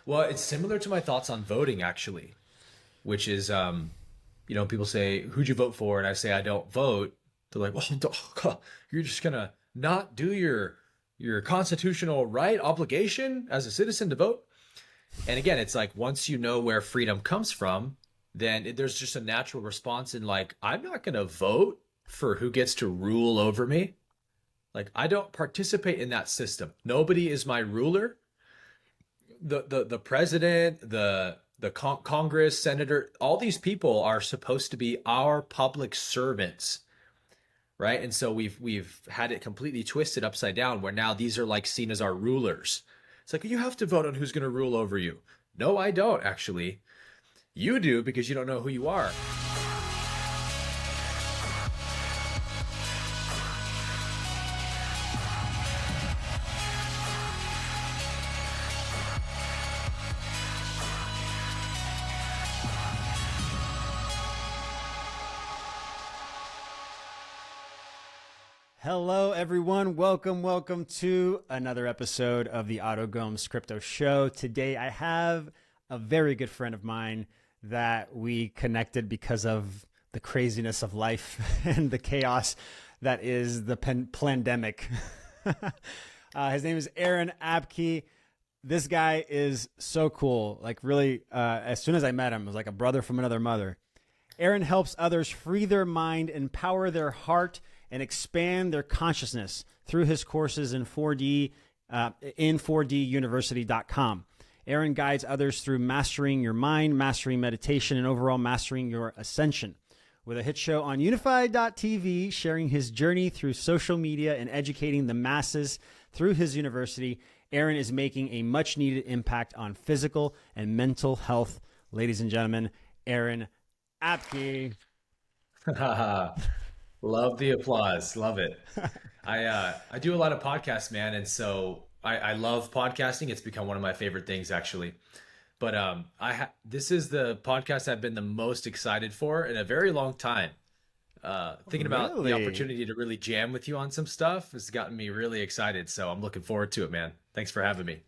Well, it's similar to my thoughts on voting, actually, which is, people say, "Who'd you vote for?" And I say, "I don't vote." They're like, "Well, you're just gonna not do your constitutional right obligation as a citizen to vote?" And again, it's like once you know where freedom comes from, then there's just a natural response in like, I'm not gonna vote for who gets to rule over me. Like, I don't participate in that system. Nobody is my ruler. The president, the Congress, senator, all these people are supposed to be our public servants, right? And so we've had it completely twisted upside down, where now these are like seen as our rulers. It's like you have to vote on who's going to rule over you. No, I don't actually. You do because you don't know who you are. Hello, everyone. Welcome to another episode of the Gomes Crypto Show. Today, I have a very good friend of mine that we connected because of the craziness of life and the chaos that is the pandemic. His name is Aaron Abke. This guy is so cool. Like, really, as soon as I met him, it was like a brother from another mother. Aaron helps others free their mind, empower their heart, and expand their consciousness through his courses in 4D, in 4duniversity.com. Aaron guides others through mastering your mind, mastering meditation, and overall mastering your ascension. With a hit show on Unified.tv, sharing his journey through social media and educating the masses through his university, Aaron is making a much-needed impact on physical and mental health. Ladies and gentlemen, Aaron Abke. Love the applause. Love it. I do a lot of podcasts, man, and so I love podcasting. It's become one of my favorite things, actually. But this is the podcast I've been the most excited for in a very long time. Thinking about the Really? opportunity to really jam with you on some stuff has gotten me really excited. So I'm looking forward to it, man. Thanks for having me.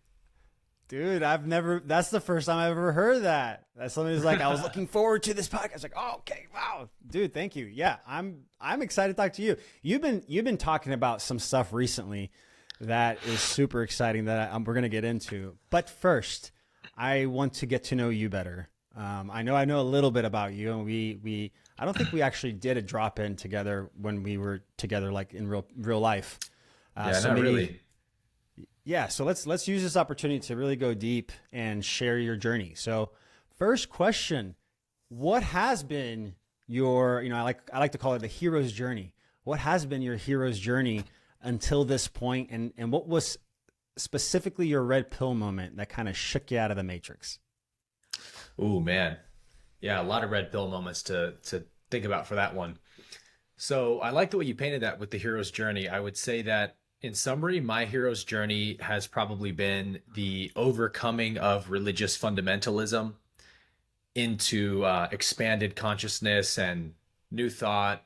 Dude, that's the first time I've ever heard that. That somebody's like, I was looking forward to this podcast. Like, oh, okay, wow. Dude, thank you. Yeah, I'm excited to talk to you. You've been talking about some stuff recently that is super exciting that we're going to get into. But first, I want to get to know you better. I know a little bit about you, and I don't think we actually did a drop in together when we were together, like in real life. Yeah, So not maybe, really. yeah. So let's use this opportunity to really go deep and share your journey. So, first question: what has been your, I like to call it the hero's journey. What has been your hero's journey until this point, and what was specifically your red pill moment that kind of shook you out of the matrix? Ooh, man. Yeah, a lot of red pill moments to think about for that one. So I like the way you painted that with the hero's journey. I would say that in summary, my hero's journey has probably been the overcoming of religious fundamentalism into expanded consciousness and new thought,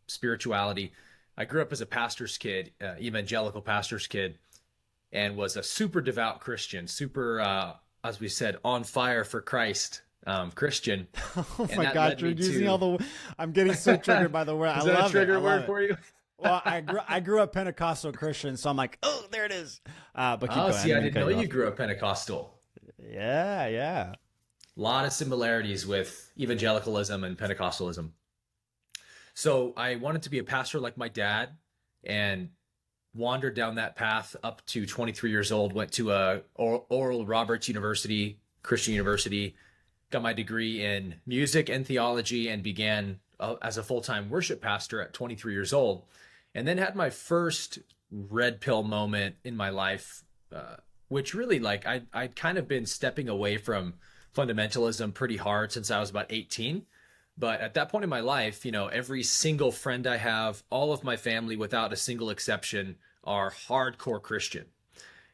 spirituality. I grew up as a pastor's kid, evangelical pastor's kid, and was a super devout Christian, super, as we said, on fire for Christ Christian. Oh And my that God, led you're me using to, all the. I'm getting so triggered by the word. I is that a love it. I trigger love word it. for you? Well, I grew up Pentecostal Christian, so I'm like, oh, there it is. But keep Oh, going. I see, didn't I mean to didn't cut know you you off. grew up Pentecostal. Yeah, yeah. A lot of similarities with evangelicalism and Pentecostalism. So I wanted to be a pastor like my dad and wandered down that path up to 23 years old, went to Oral Roberts University, Christian University, got my degree in music and theology, and began as a full-time worship pastor at 23 years old. And then had my first red pill moment in my life, which really, like, I'd kind of been stepping away from fundamentalism pretty hard since I was about 18. But at that point in my life, every single friend I have, all of my family without a single exception are hardcore Christian.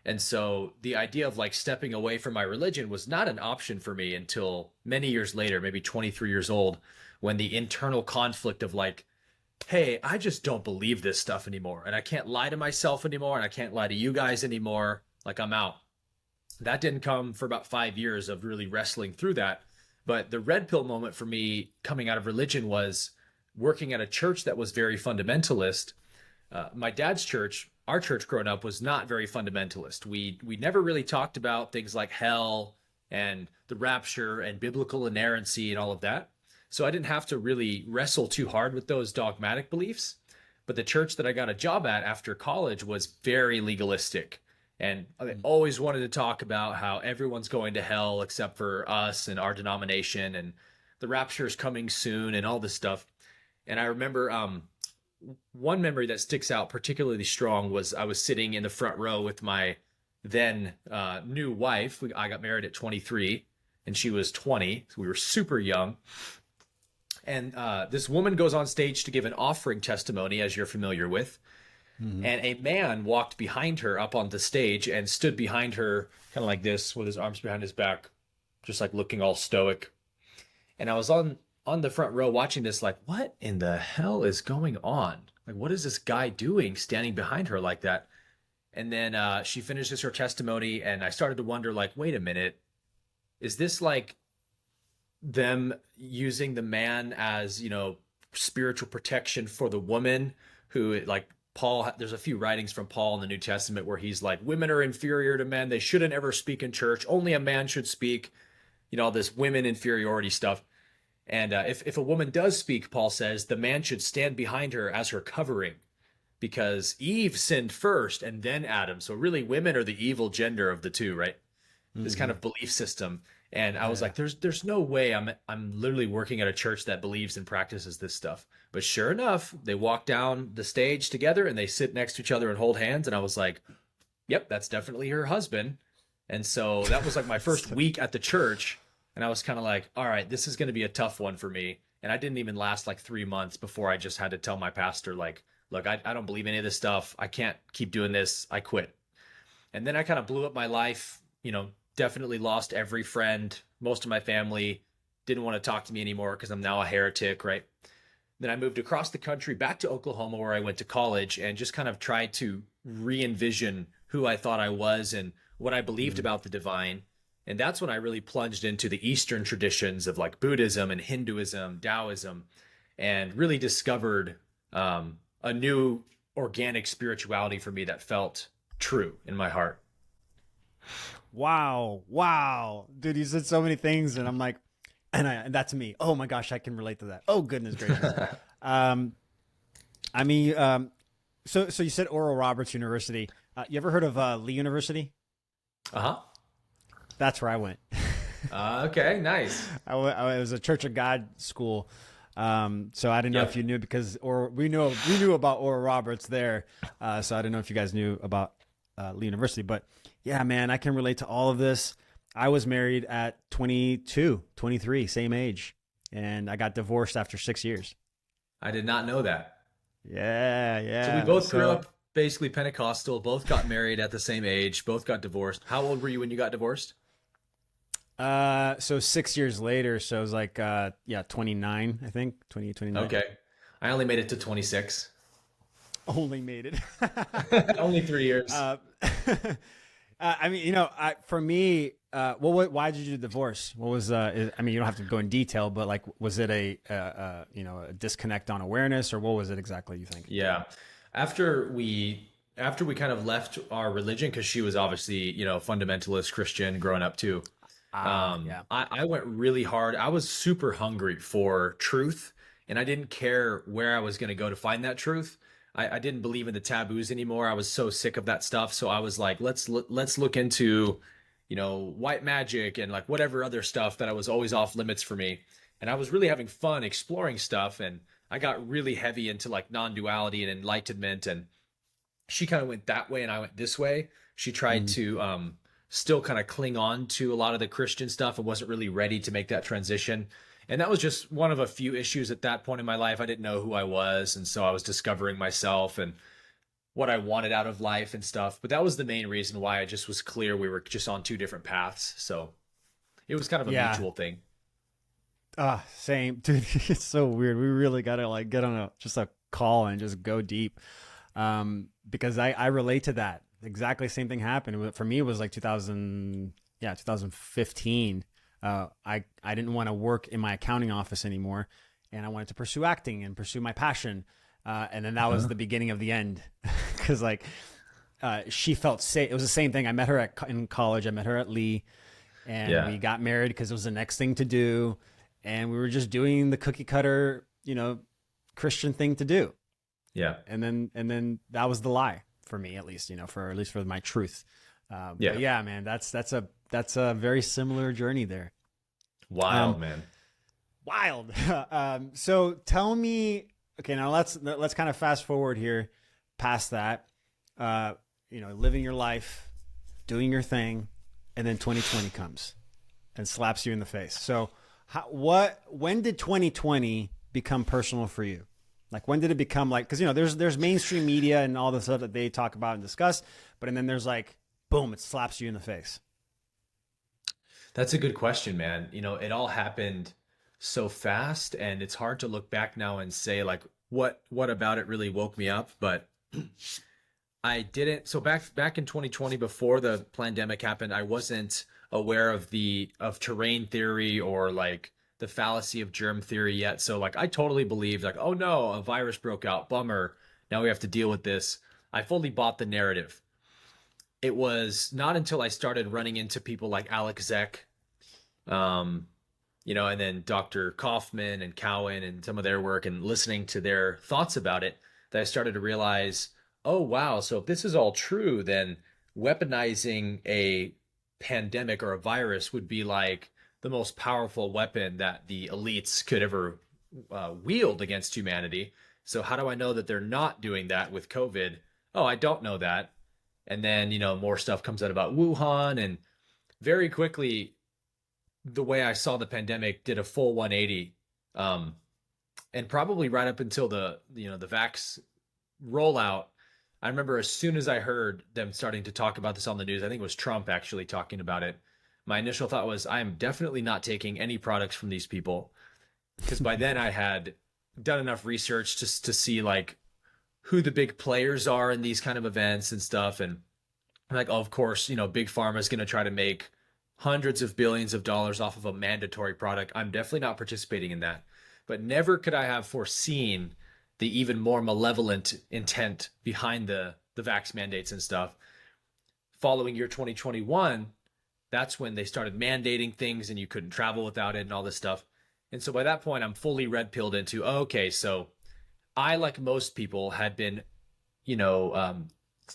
And so the idea of like stepping away from my religion was not an option for me until many years later, maybe 23 years old, when the internal conflict of like, hey, I just don't believe this stuff anymore. And I can't lie to myself anymore. And I can't lie to you guys anymore. Like, I'm out. That didn't come for about 5 years of really wrestling through that. But the red pill moment for me coming out of religion was working at a church that was very fundamentalist. My dad's church, our church growing up, was not very fundamentalist. We never really talked about things like hell and the rapture and biblical inerrancy and all of that. So I didn't have to really wrestle too hard with those dogmatic beliefs. But the church that I got a job at after college was very legalistic. And I always wanted to talk about how everyone's going to hell except for us and our denomination, and the rapture is coming soon and all this stuff. And I remember one memory that sticks out particularly strong was I was sitting in the front row with my then new wife. I got married at 23 and she was 20. So we were super young. And this woman goes on stage to give an offering testimony, as you're familiar with. Mm-hmm. And a man walked behind her up on the stage and stood behind her kind of like this with his arms behind his back, just like looking all stoic. And I was on the front row watching this like, what in the hell is going on? Like, what is this guy doing standing behind her like that? And then she finishes her testimony and I started to wonder like, wait a minute, is this like them using the man as, spiritual protection for the woman who, like, Paul, there's a few writings from Paul in the New Testament where he's like, women are inferior to men. They shouldn't ever speak in church. Only a man should speak, all this women inferiority stuff. And if a woman does speak, Paul says, the man should stand behind her as her covering because Eve sinned first and then Adam. So really women are the evil gender of the two, right? Mm-hmm. This kind of belief system. And I was like, there's no way I'm literally working at a church that believes and practices this stuff. But sure enough, they walk down the stage together and they sit next to each other and hold hands. And I was like, yep, that's definitely her husband. And so that was like my first week at the church. And I was kind of like, all right, this is going to be a tough one for me. And I didn't even last like 3 months before I just had to tell my pastor, like, look, I don't believe any of this stuff. I can't keep doing this. I quit. And then I kind of blew up my life, definitely lost every friend. Most of my family didn't want to talk to me anymore because I'm now a heretic, right? Then I moved across the country back to Oklahoma where I went to college and just kind of tried to re-envision who I thought I was and what I believed about the divine. And that's when I really plunged into the Eastern traditions of like Buddhism and Hinduism, Taoism, and really discovered a new organic spirituality for me that felt true in my heart. Wow. Dude, you said so many things and I'm like, and that's me. Oh my gosh, I can relate to that. Oh goodness gracious. So you said Oral Roberts University. You ever heard of Lee University? Uh-huh. That's where I went. Okay, nice. I was a Church of God school. So I didn't know if you knew we knew about Oral Roberts there. So I didn't know if you guys knew about Lee University, but yeah, man, I can relate to all of this. I was married at 22, 23, same age. And I got divorced after 6 years. I did not know that. Yeah. So we both grew up basically Pentecostal, both got married at the same age, both got divorced. How old were you when you got divorced? So 6 years later, so it was like 29, I think, 29. Okay. I only made it to 26. Only made it. Only 3 years. For me, why did you divorce? What was, you don't have to go in detail, but like, was it a disconnect on awareness or what was it exactly, you think? Yeah. After we kind of left our religion, because she was obviously, fundamentalist Christian growing up too. I went really hard. I was super hungry for truth and I didn't care where I was going to go to find that truth. I didn't believe in the taboos anymore. I was so sick of that stuff. So I was like, let's look into, white magic and like whatever other stuff that I was always off limits for me. And I was really having fun exploring stuff. And I got really heavy into like non-duality and enlightenment. And she kind of went that way and I went this way. She tried to still kind of cling on to a lot of the Christian stuff and wasn't really ready to make that transition. And that was just one of a few issues at that point in my life. I didn't know who I was. And so I was discovering myself and what I wanted out of life and stuff. But that was the main reason why I just was clear we were just on two different paths. So it was kind of a mutual thing. Same. Dude, it's so weird. We really got to like get on just a call and just go deep. Because I relate to that. exactly same thing happened. For me, it was like 2000, yeah, 2015. I didn't want to work in my accounting office anymore, and I wanted to pursue acting and pursue my passion. And then that was Uh-huh. the beginning of the end, because like she felt safe. It was the same thing. I met her in college. I met her at Lee, and Yeah. we got married because it was the next thing to do, and we were just doing the cookie cutter, Christian thing to do. Yeah. And then that was the lie for me, at least, for at least for my truth. But Yeah. yeah, man, that's a very similar journey there. Wild, Um, man. Wild. So tell me, okay, now let's kind of fast forward here, past that. Uh, living your life, doing your thing, and then 2020 comes and slaps you in the face. So, when did 2020 become personal for you? Like, when did it become like, because there's mainstream media and all the stuff that they talk about and discuss, but and then there's like, boom, it slaps you in the face. That's a good question, man. It all happened so fast, and it's hard to look back now and say like what about it really woke me up, but I didn't. So back in 2020, before the pandemic happened, I wasn't aware of terrain theory or like the fallacy of germ theory yet. So like I totally believed like, oh no, a virus broke out, bummer. Now we have to deal with this. I fully bought the narrative. It was not until I started running into people like Alex Zeck, um, and then Dr. Kaufman and Cowan and some of their work and listening to their thoughts about it that I started to realize, oh, wow. So if this is all true, then weaponizing a pandemic or a virus would be like the most powerful weapon that the elites could ever wield against humanity. So how do I know that they're not doing that with COVID? Oh, I don't know that. And then, more stuff comes out about Wuhan, and very quickly the way I saw the pandemic did a full 180. Um, and probably right up until the vax rollout, I remember as soon as I heard them starting to talk about this on the news, I think it was Trump actually talking about it. My initial thought was, I am definitely not taking any products from these people, because by then I had done enough research just to see like who the big players are in these kind of events and stuff. And like, oh, of course, big pharma is going to try to make hundreds of billions of dollars off of a mandatory product. I'm definitely not participating in that. But never could I have foreseen the even more malevolent intent behind the vax mandates and stuff. Following year 2021, that's when they started mandating things and you couldn't travel without it and all this stuff. And so by that point, I'm fully red pilled into, oh, okay, so I, like most people, had been, you know, um,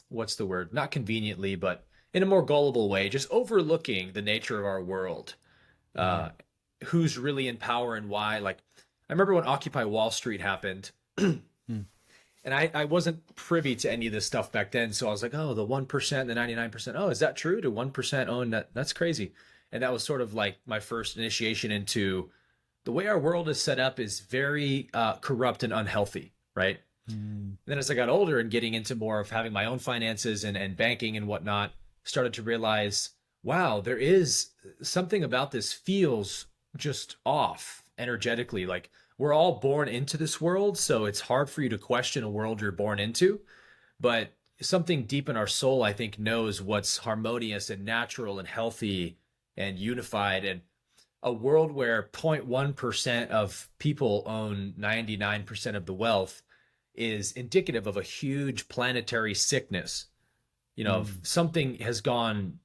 what's the word? Not conveniently, but in a more gullible way, just overlooking the nature of our world, Mm, uh, who's really in power and why. Like, I remember when Occupy Wall Street happened, mm, and I wasn't privy to any of this stuff back then. So I was like, oh, the 1%, the 99%. Oh, is that true? Do 1% own that? That's crazy. And that was sort of like my first initiation into the way our world is set up is very corrupt and unhealthy, right? mm, Then as I got older and getting into more of having my own finances and banking and whatnot, started to realize, wow, there is something about this feels just off energetically. Like we're all born into this world, so it's hard for you to question a world you're born into. But something deep in our soul, I think, knows what's harmonious and natural and healthy and unified. And a world where 0.1% of people own 99% of the wealth is indicative of a huge planetary sickness. mm. Something has gone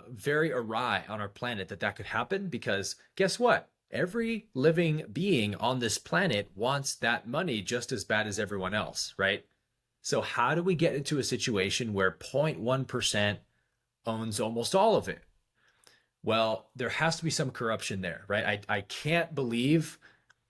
very awry on our planet that could happen, because guess what? Every living being on this planet wants that money just as bad as everyone else, right? So, how do we get into a situation where 0.1% owns almost all of it? Well, there has to be some corruption there, right? I can't believe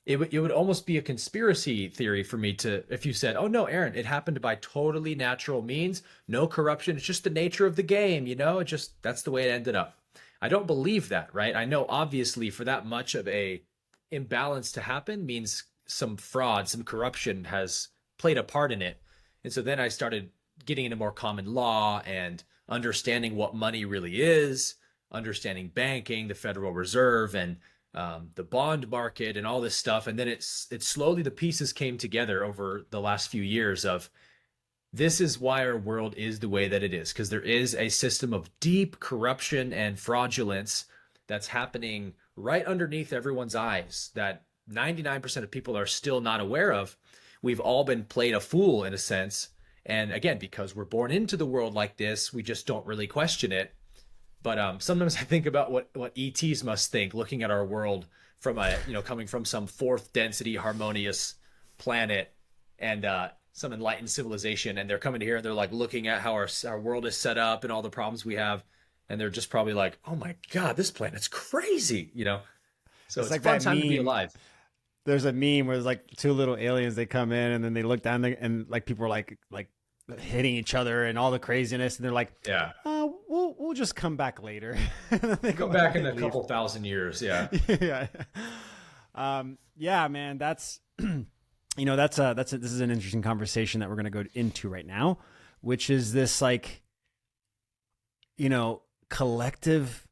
it would almost be a conspiracy theory for me to, if you said, oh no, Aaron, it happened by totally natural means, no corruption, it's just the nature of the game, it just, that's the way it ended up. I don't believe that, right? I know obviously for that much of a imbalance to happen means some fraud, some corruption has played a part in it. And so then I started getting into more common law and understanding what money really is, understanding banking, the Federal Reserve, and the bond market and all this stuff. And then it's slowly the pieces came together over the last few years of This is why our world is the way that it is, because there is a system of deep corruption and fraudulence that's happening right underneath everyone's eyes that 99% of people are still not aware of. We've all been played a fool in a sense. And again, because we're born into the world like this, we just don't really question it. But sometimes I think about what ETs must think, looking at our world from coming from some fourth density harmonious planet and some enlightened civilization, and they're coming here and they're like looking at how our world is set up and all the problems we have, and they're just probably like, "Oh my God, this planet's crazy," you know. So it's like a fun that time to be meme. alive. There's a meme where there's like two little aliens. They come in and then they look down there and like people are like hitting each other and all the craziness. And they're like, Yeah, we'll just come back later. And then they go go back back in and a leave. couple thousand years. Yeah, Yeah. Yeah, man, that's, this is an interesting conversation that we're going to go into right now, which is this like, collective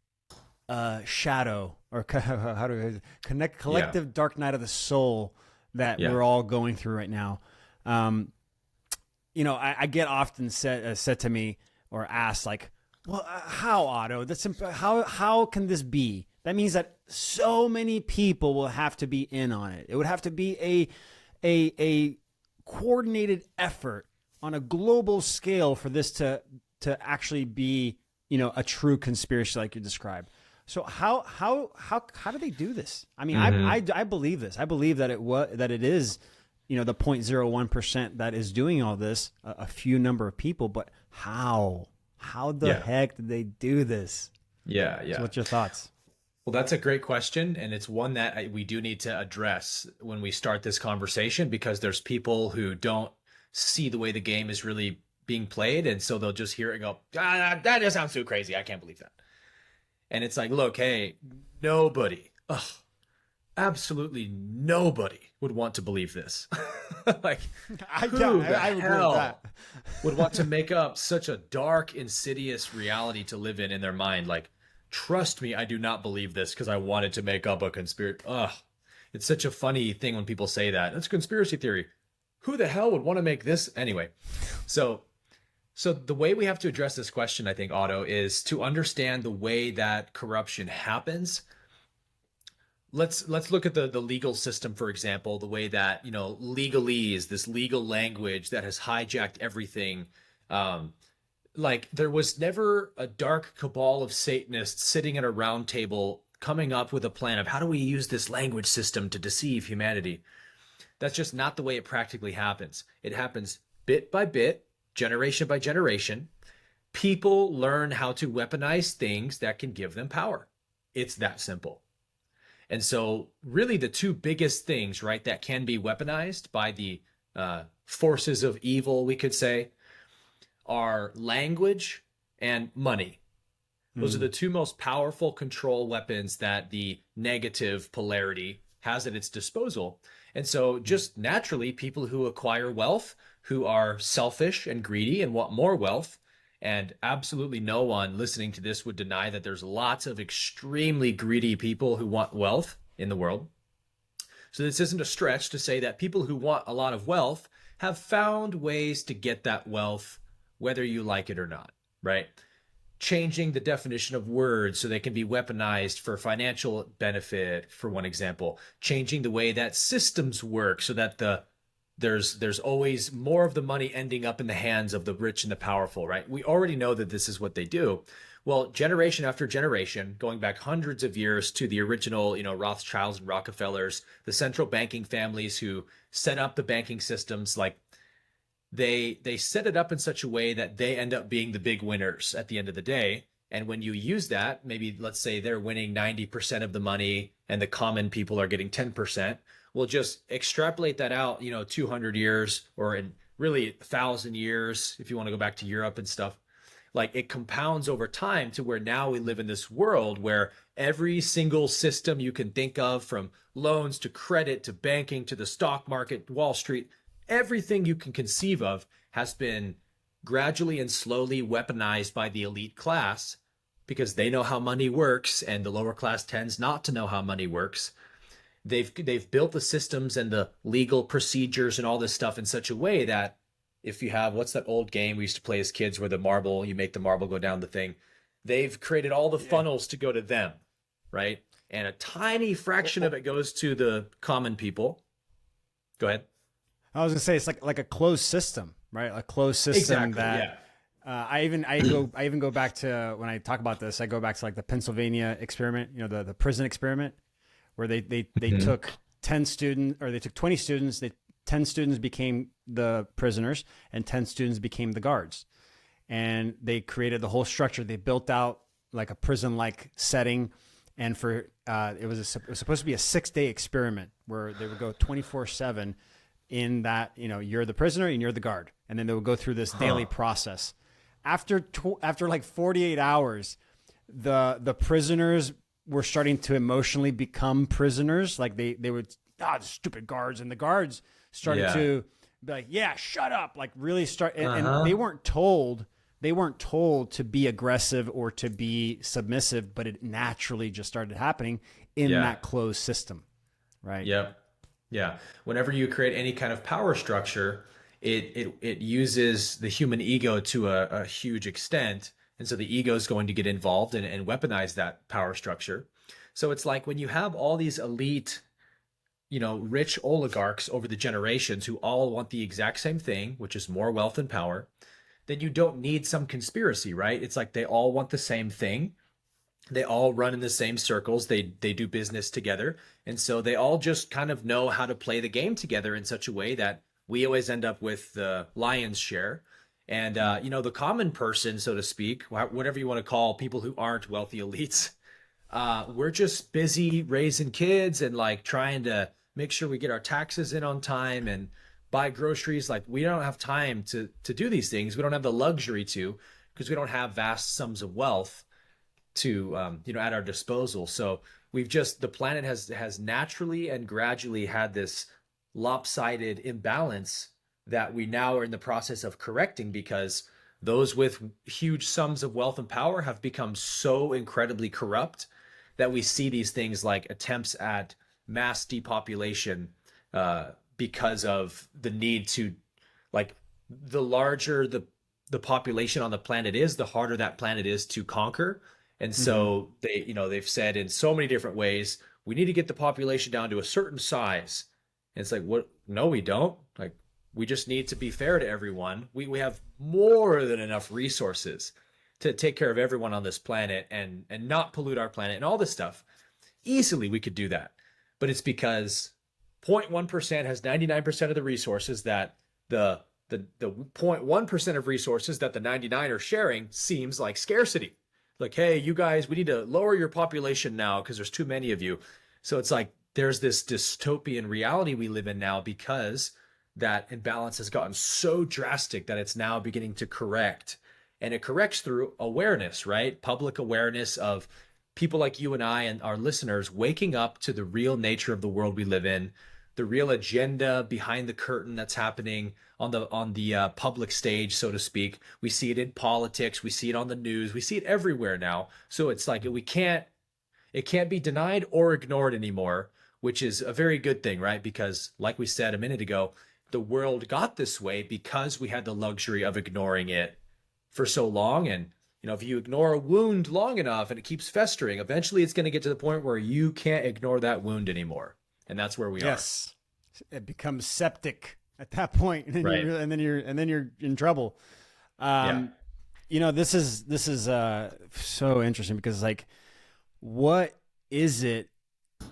shadow or how do I connect yeah, collective dark night of the soul that yeah, we're all going through right now. I get often said to me or asked like, well, how, Otto? How can this be? That means that so many people will have to be in on it. It would have to be a coordinated effort on a global scale for this to actually be, a true conspiracy like you described. So how do they do this? I mean, hmm I believe this. I believe that it is, the 0.01% that is doing all this, a few number of people. But how the yeah, heck did they do this? yeah, So yeah. what's your thoughts? Well, that's a great question, and it's one that we do need to address when we start this conversation, because there's people who don't see the way the game is really being played, and so they'll just hear it and go, that just sounds too crazy. I can't believe that. And it's like, look, hey, nobody, absolutely nobody would want to believe this. Like, who the I agree with hell that. would want to make up such a dark, insidious reality to live in their mind? Like, trust me, I do not believe this because I wanted to make up a conspiracy. Ugh, it's such a funny thing when people say that. It's a conspiracy theory. Who the hell would want to make this anyway? So, so the way we have to address this question, I think, Otto, is to understand the way that corruption happens. Let's look at the legal system, for example, the way that, legalese, this legal language that has hijacked everything. Um, like there was never a dark cabal of Satanists sitting at a round table coming up with a plan of how do we use this language system to deceive humanity. That's just not the way it practically happens. It happens bit by bit, generation by generation. People learn how to weaponize things that can give them power. It's that simple. And so, really, the two biggest things, right, that can be weaponized by the forces of evil, we could say, are language and money. Those are Hmm. the two most powerful control weapons that the negative polarity has at its disposal. And so, just naturally, people who acquire wealth, who are selfish and greedy and want more wealth, and absolutely no one listening to this would deny that there's lots of extremely greedy people who want wealth in the world. So, this isn't a stretch to say that people who want a lot of wealth have found ways to get that wealth, whether you like it or not, right? Changing the definition of words so they can be weaponized for financial benefit, for one example. Changing the way that systems work so that there's always more of the money ending up in the hands of the rich and the powerful, right? We already know that this is what they do. Well, generation after generation, going back hundreds of years to the original, Rothschilds and Rockefellers, the central banking families who set up the banking systems, like they set it up in such a way that they end up being the big winners at the end of the day. And when you use that, maybe let's say they're winning 90% of the money and the common people are getting 10%. We'll just extrapolate that out, 200 years or in really 1,000 years, if you want to go back to Europe and stuff. Like it compounds over time to where now we live in this world where every single system you can think of, from loans to credit to banking to the stock market, Wall Street, everything you can conceive of has been gradually and slowly weaponized by the elite class because they know how money works and the lower class tends not to know how money works. They've built the systems and the legal procedures and all this stuff in such a way that if you have, what's that old game we used to play as kids where you make the marble go down the thing. They've created all the funnels to go to them, right? And a tiny fraction of it goes to the common people. Go ahead. I was gonna say it's like a closed system, right? A closed system Exactly, that I even go back to, when I talk about this, I go back to like the Pennsylvania experiment, the prison experiment, where they took 10 students, or they took 20 students, 10 students became the prisoners and 10 students became the guards. And they created the whole structure. They built out like a prison-like setting. And for it was supposed to be a 6-day experiment where they would go 24/7 in that, you're the prisoner and you're the guard. And then they would go through this daily process. After like 48 hours, the prisoners were starting to emotionally become prisoners. Like they would, the stupid guards, and the guards started to be like, yeah, shut up. Like really start. And they weren't told to be aggressive or to be submissive, but it naturally just started happening in that closed system. Right. Yep. Yeah. Whenever you create any kind of power structure, it uses the human ego to a huge extent. And so the ego is going to get involved and weaponize that power structure. So it's like when you have all these elite, rich oligarchs over the generations who all want the exact same thing, which is more wealth and power, then you don't need some conspiracy, right? It's like they all want the same thing. They all run in the same circles. They do business together. And so they all just kind of know how to play the game together in such a way that we always end up with the lion's share. And, the common person, so to speak, whatever you want to call people who aren't wealthy elites, we're just busy raising kids and like trying to make sure we get our taxes in on time and buy groceries. Like we don't have time to do these things. We don't have the luxury to, because we don't have vast sums of wealth to, at our disposal. So the planet has naturally and gradually had this lopsided imbalance that we now are in the process of correcting, because those with huge sums of wealth and power have become so incredibly corrupt that we see these things like attempts at mass depopulation because of the need to, like, the larger the population on the planet is, the harder that planet is to conquer. And so they've said in so many different ways, we need to get the population down to a certain size. And it's like, what? No, we don't. Like, we just need to be fair to everyone. We have more than enough resources to take care of everyone on this planet and not pollute our planet and all this stuff. Easily we could do that. But it's because 0.1% has 99% of the resources that the 0.1% of resources that the 99 are sharing seems like scarcity. Like, hey, you guys, we need to lower your population now because there's too many of you. So it's like there's this dystopian reality we live in now because that imbalance has gotten so drastic that it's now beginning to correct. And it corrects through awareness, right? Public awareness of people like you and I and our listeners waking up to the real nature of the world we live in, the real agenda behind the curtain that's happening on the public stage, so to speak. We see it in politics, we see it on the news, we see it everywhere now. So it's like it can't be denied or ignored anymore, which is a very good thing, right? Because like we said a minute ago, the world got this way because we had the luxury of ignoring it for so long. And if you ignore a wound long enough and it keeps festering, eventually it's going to get to the point where you can't ignore that wound anymore. And that's where we are. Yes. It becomes septic at that point, and, right. and then you're in trouble. This is so interesting because like, what is it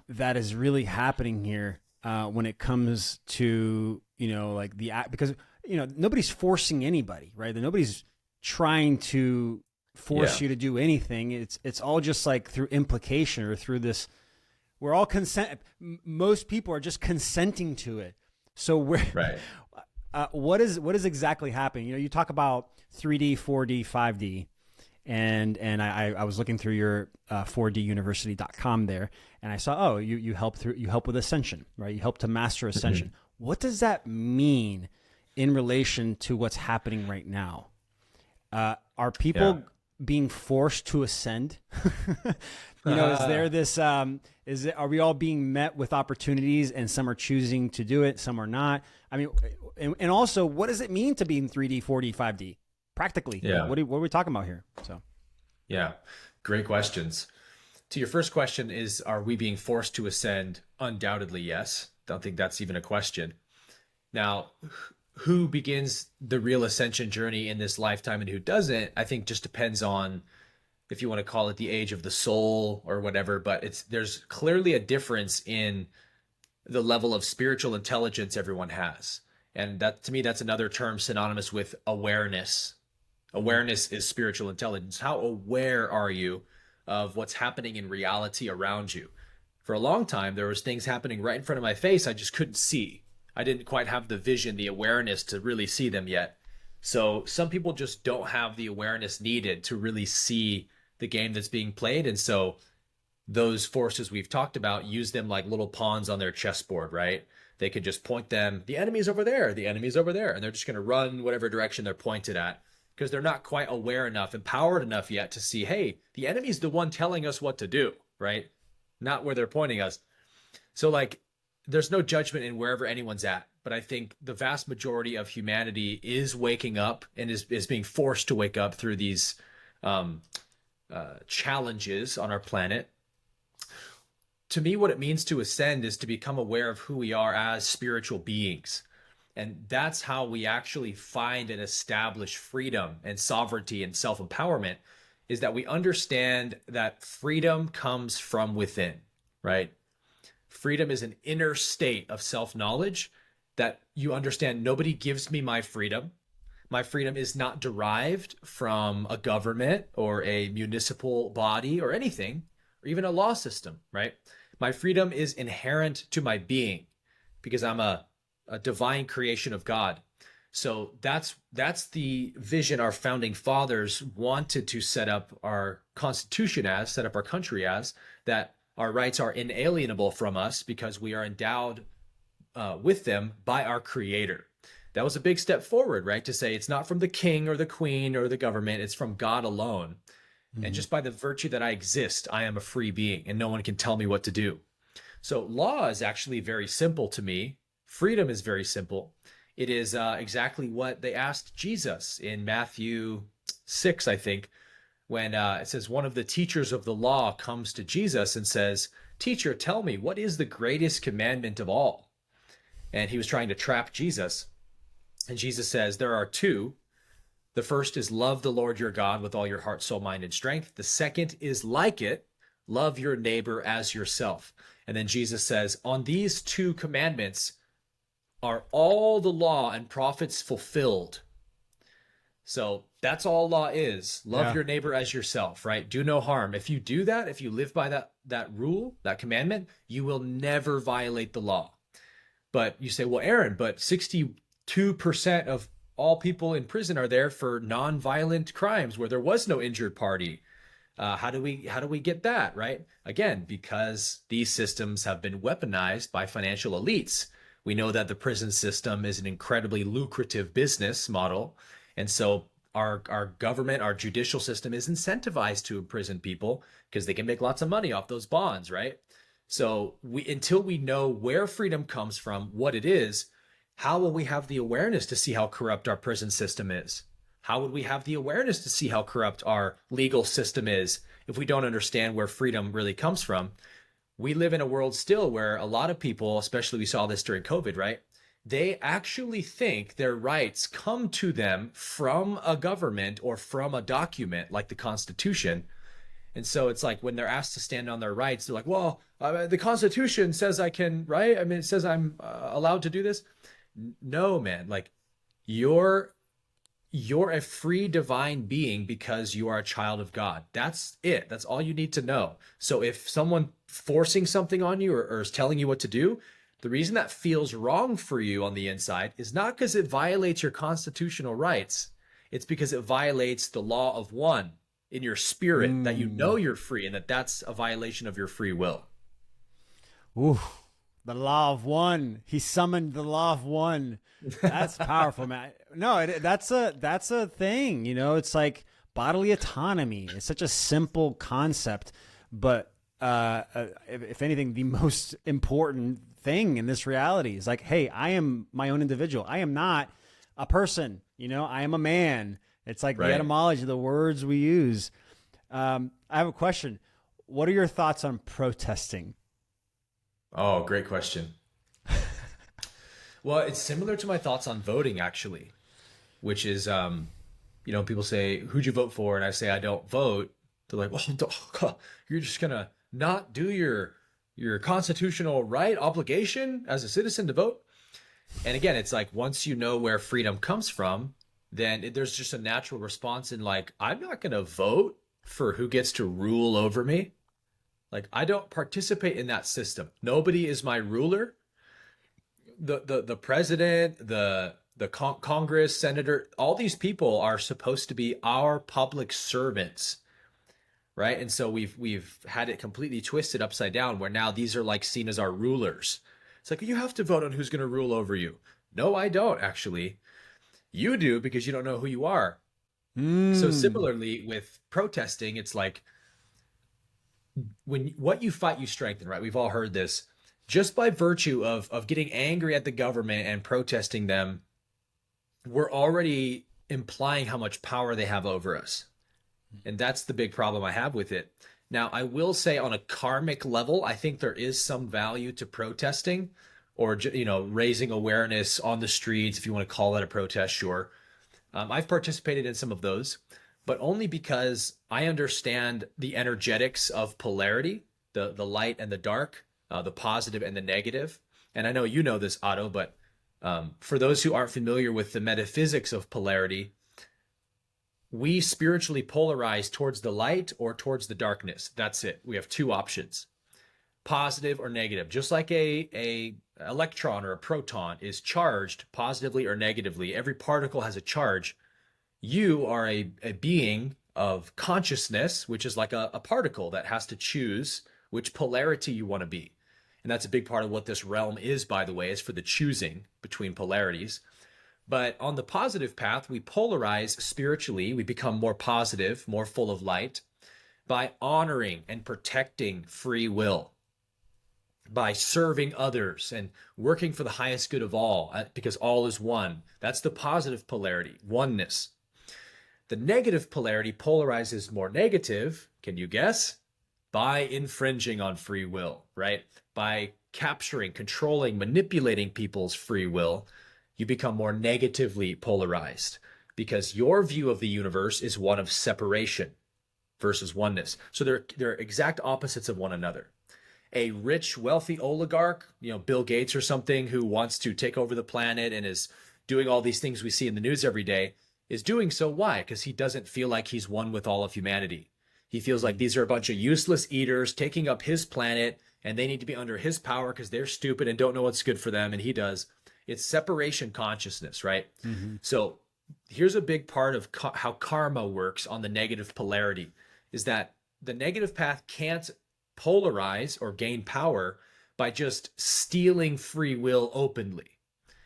that is really happening here when it comes to, like because nobody's forcing anybody, right? Nobody's trying to force you to do anything. It's all just like through implication or through this. We're all most people are just consenting to it. So right. What is exactly happening? You talk about 3D, 4D, 5D, and I was looking through your 4duniversity.com there, and I saw, you help with ascension, right? You help to master ascension. Mm-hmm. What does that mean in relation to what's happening right now? Are people being forced to ascend? Is there this, are we all being met with opportunities and some are choosing to do it, some are not? I mean, and also what does it mean to be in 3D, 4D, 5D practically? Yeah. What are we talking about here? So, Yeah, great questions. To your first question are we being forced to ascend? Undoubtedly, yes. Don't think that's even a question. Now, who begins the real ascension journey in this lifetime and who doesn't, I think just depends on, if you want to call it the age of the soul or whatever, but there's clearly a difference in the level of spiritual intelligence everyone has. And that, to me, that's another term synonymous with awareness. Awareness is spiritual intelligence. How aware are you of what's happening in reality around you? For a long time, there was things happening right in front of my face I just couldn't see. I didn't quite have the vision, the awareness to really see them yet. So some people just don't have the awareness needed to really see the game that's being played. And so those forces we've talked about, use them like little pawns on their chessboard, right? They could just point them, the enemy's over there, the enemy's over there. And they're just going to run whatever direction they're pointed at because they're not quite aware enough, empowered enough yet to see, hey, the enemy's the one telling us what to do, right? Not where they're pointing us. So like, there's no judgment in wherever anyone's at, but I think the vast majority of humanity is waking up and is being forced to wake up through these challenges on our planet. To me, what it means to ascend is to become aware of who we are as spiritual beings. And that's how we actually find and establish freedom and sovereignty and self-empowerment, is that we understand that freedom comes from within, right? Freedom is an inner state of self-knowledge that you understand nobody gives me my freedom. My freedom is not derived from a government or a municipal body or anything, or even a law system, right? My freedom is inherent to my being because I'm a divine creation of God. So that's the vision our founding fathers wanted to set up our Constitution as, set up our country as, that our rights are inalienable from us because we are endowed with them by our Creator. That was a big step forward, right? To say it's not from the king or the queen or the government, it's from God alone. Mm-hmm. And just by the virtue that I exist, I am a free being and no one can tell me what to do. So law is actually very simple to me. Freedom is very simple. It is exactly what they asked Jesus in Matthew 6, I think, when it says one of the teachers of the law comes to Jesus and says, "Teacher, tell me, what is the greatest commandment of all?" And he was trying to trap Jesus. And Jesus says, there are two. The first is love the Lord your God with all your heart, soul, mind, and strength. The second is like it, love your neighbor as yourself. And then Jesus says, on these two commandments are all the law and prophets fulfilled. So that's all law is. Love your neighbor as yourself, right? Do no harm. If you do that, if you live by that rule, that commandment, you will never violate the law. But you say, well, Aaron, but 62% of all people in prison are there for non-violent crimes where there was no injured party. How do we get that, right? Again, because these systems have been weaponized by financial elites. We know that the prison system is an incredibly lucrative business model. And so our government, our judicial system is incentivized to imprison people because they can make lots of money off those bonds, right? So until we know where freedom comes from, what it is, how will we have the awareness to see how corrupt our prison system is? How would we have the awareness to see how corrupt our legal system is if we don't understand where freedom really comes from? We live in a world still where a lot of people, especially we saw this during COVID, right? They actually think their rights come to them from a government or from a document like the Constitution. And so it's like when they're asked to stand on their rights, they're like, well, the Constitution says I can, right? I mean, it says I'm allowed to do this. No, man, like you're a free divine being because you are a child of God. That's it. That's all you need to know. So if someone forcing something on you or is telling you what to do, the reason that feels wrong for you on the inside is not because it violates your constitutional rights. It's because it violates the law of one in your spirit, that you know you're free and that's a violation of your free will. Ooh, the law of one. He summoned the law of one. That's powerful, man. No, that's a thing. You know, it's like bodily autonomy. It's such a simple concept, but if anything, the most important thing in this reality is like, hey, I am my own individual. I am not a person. I am a man. It's like the Right. etymology, the words we use. I have a question. What are your thoughts on protesting? Oh, great question. Well, it's similar to my thoughts on voting, actually, which is, people say, who'd you vote for? And I say, I don't vote. They're like, well, you're just gonna not do your constitutional right obligation as a citizen to vote. And again, it's like, once you know where freedom comes from, then there's just a natural response in like, I'm not gonna vote for who gets to rule over me. Like, I don't participate in that system. Nobody is my ruler. The president, the Congress, senator, all these people are supposed to be our public servants, right? And so we've had it completely twisted upside down, where now these are like seen as our rulers. It's like, you have to vote on who's going to rule over you. No, I don't actually. You do, because you don't know who you are. So Mm. similarly with protesting, it's like, when what you fight, you strengthen, right? We've all heard this. Just by virtue of getting angry at the government and protesting them, we're already implying how much power they have over us. And that's the big problem I have with it. Now, I will say, on a karmic level, I think there is some value to protesting, or raising awareness on the streets, if you want to call that a protest, sure. I've participated in some of those, but only because I understand the energetics of polarity, the light and the dark, the positive and the negative. And I know you know this, Otto, but for those who aren't familiar with the metaphysics of polarity, we spiritually polarize towards the light or towards the darkness. That's it. We have two options: positive or negative. Just like a electron or a proton is charged positively or negatively, every particle has a charge. You are a being of consciousness, which is like a particle that has to choose which polarity you want to be. And that's a big part of what this realm is, by the way, is for the choosing between polarities. But on the positive path, we polarize spiritually. We become more positive, more full of light, by honoring and protecting free will, by serving others and working for the highest good of all, because all is one. That's the positive polarity, oneness. The negative polarity polarizes more negative. Can you guess? By infringing on free will, right? By capturing, controlling, manipulating people's free will, you become more negatively polarized, because your view of the universe is one of separation versus oneness. So they're exact opposites of one another. A rich, wealthy oligarch, Bill Gates or something, who wants to take over the planet and is doing all these things we see in the news every day, is doing so. Why? Because he doesn't feel like he's one with all of humanity. He feels like these are a bunch of useless eaters taking up his planet, and they need to be under his power because they're stupid and don't know what's good for them, and he does. It's separation consciousness, right? Mm-hmm. So here's a big part of how karma works on the negative polarity, is that the negative path can't polarize or gain power by just stealing free will openly.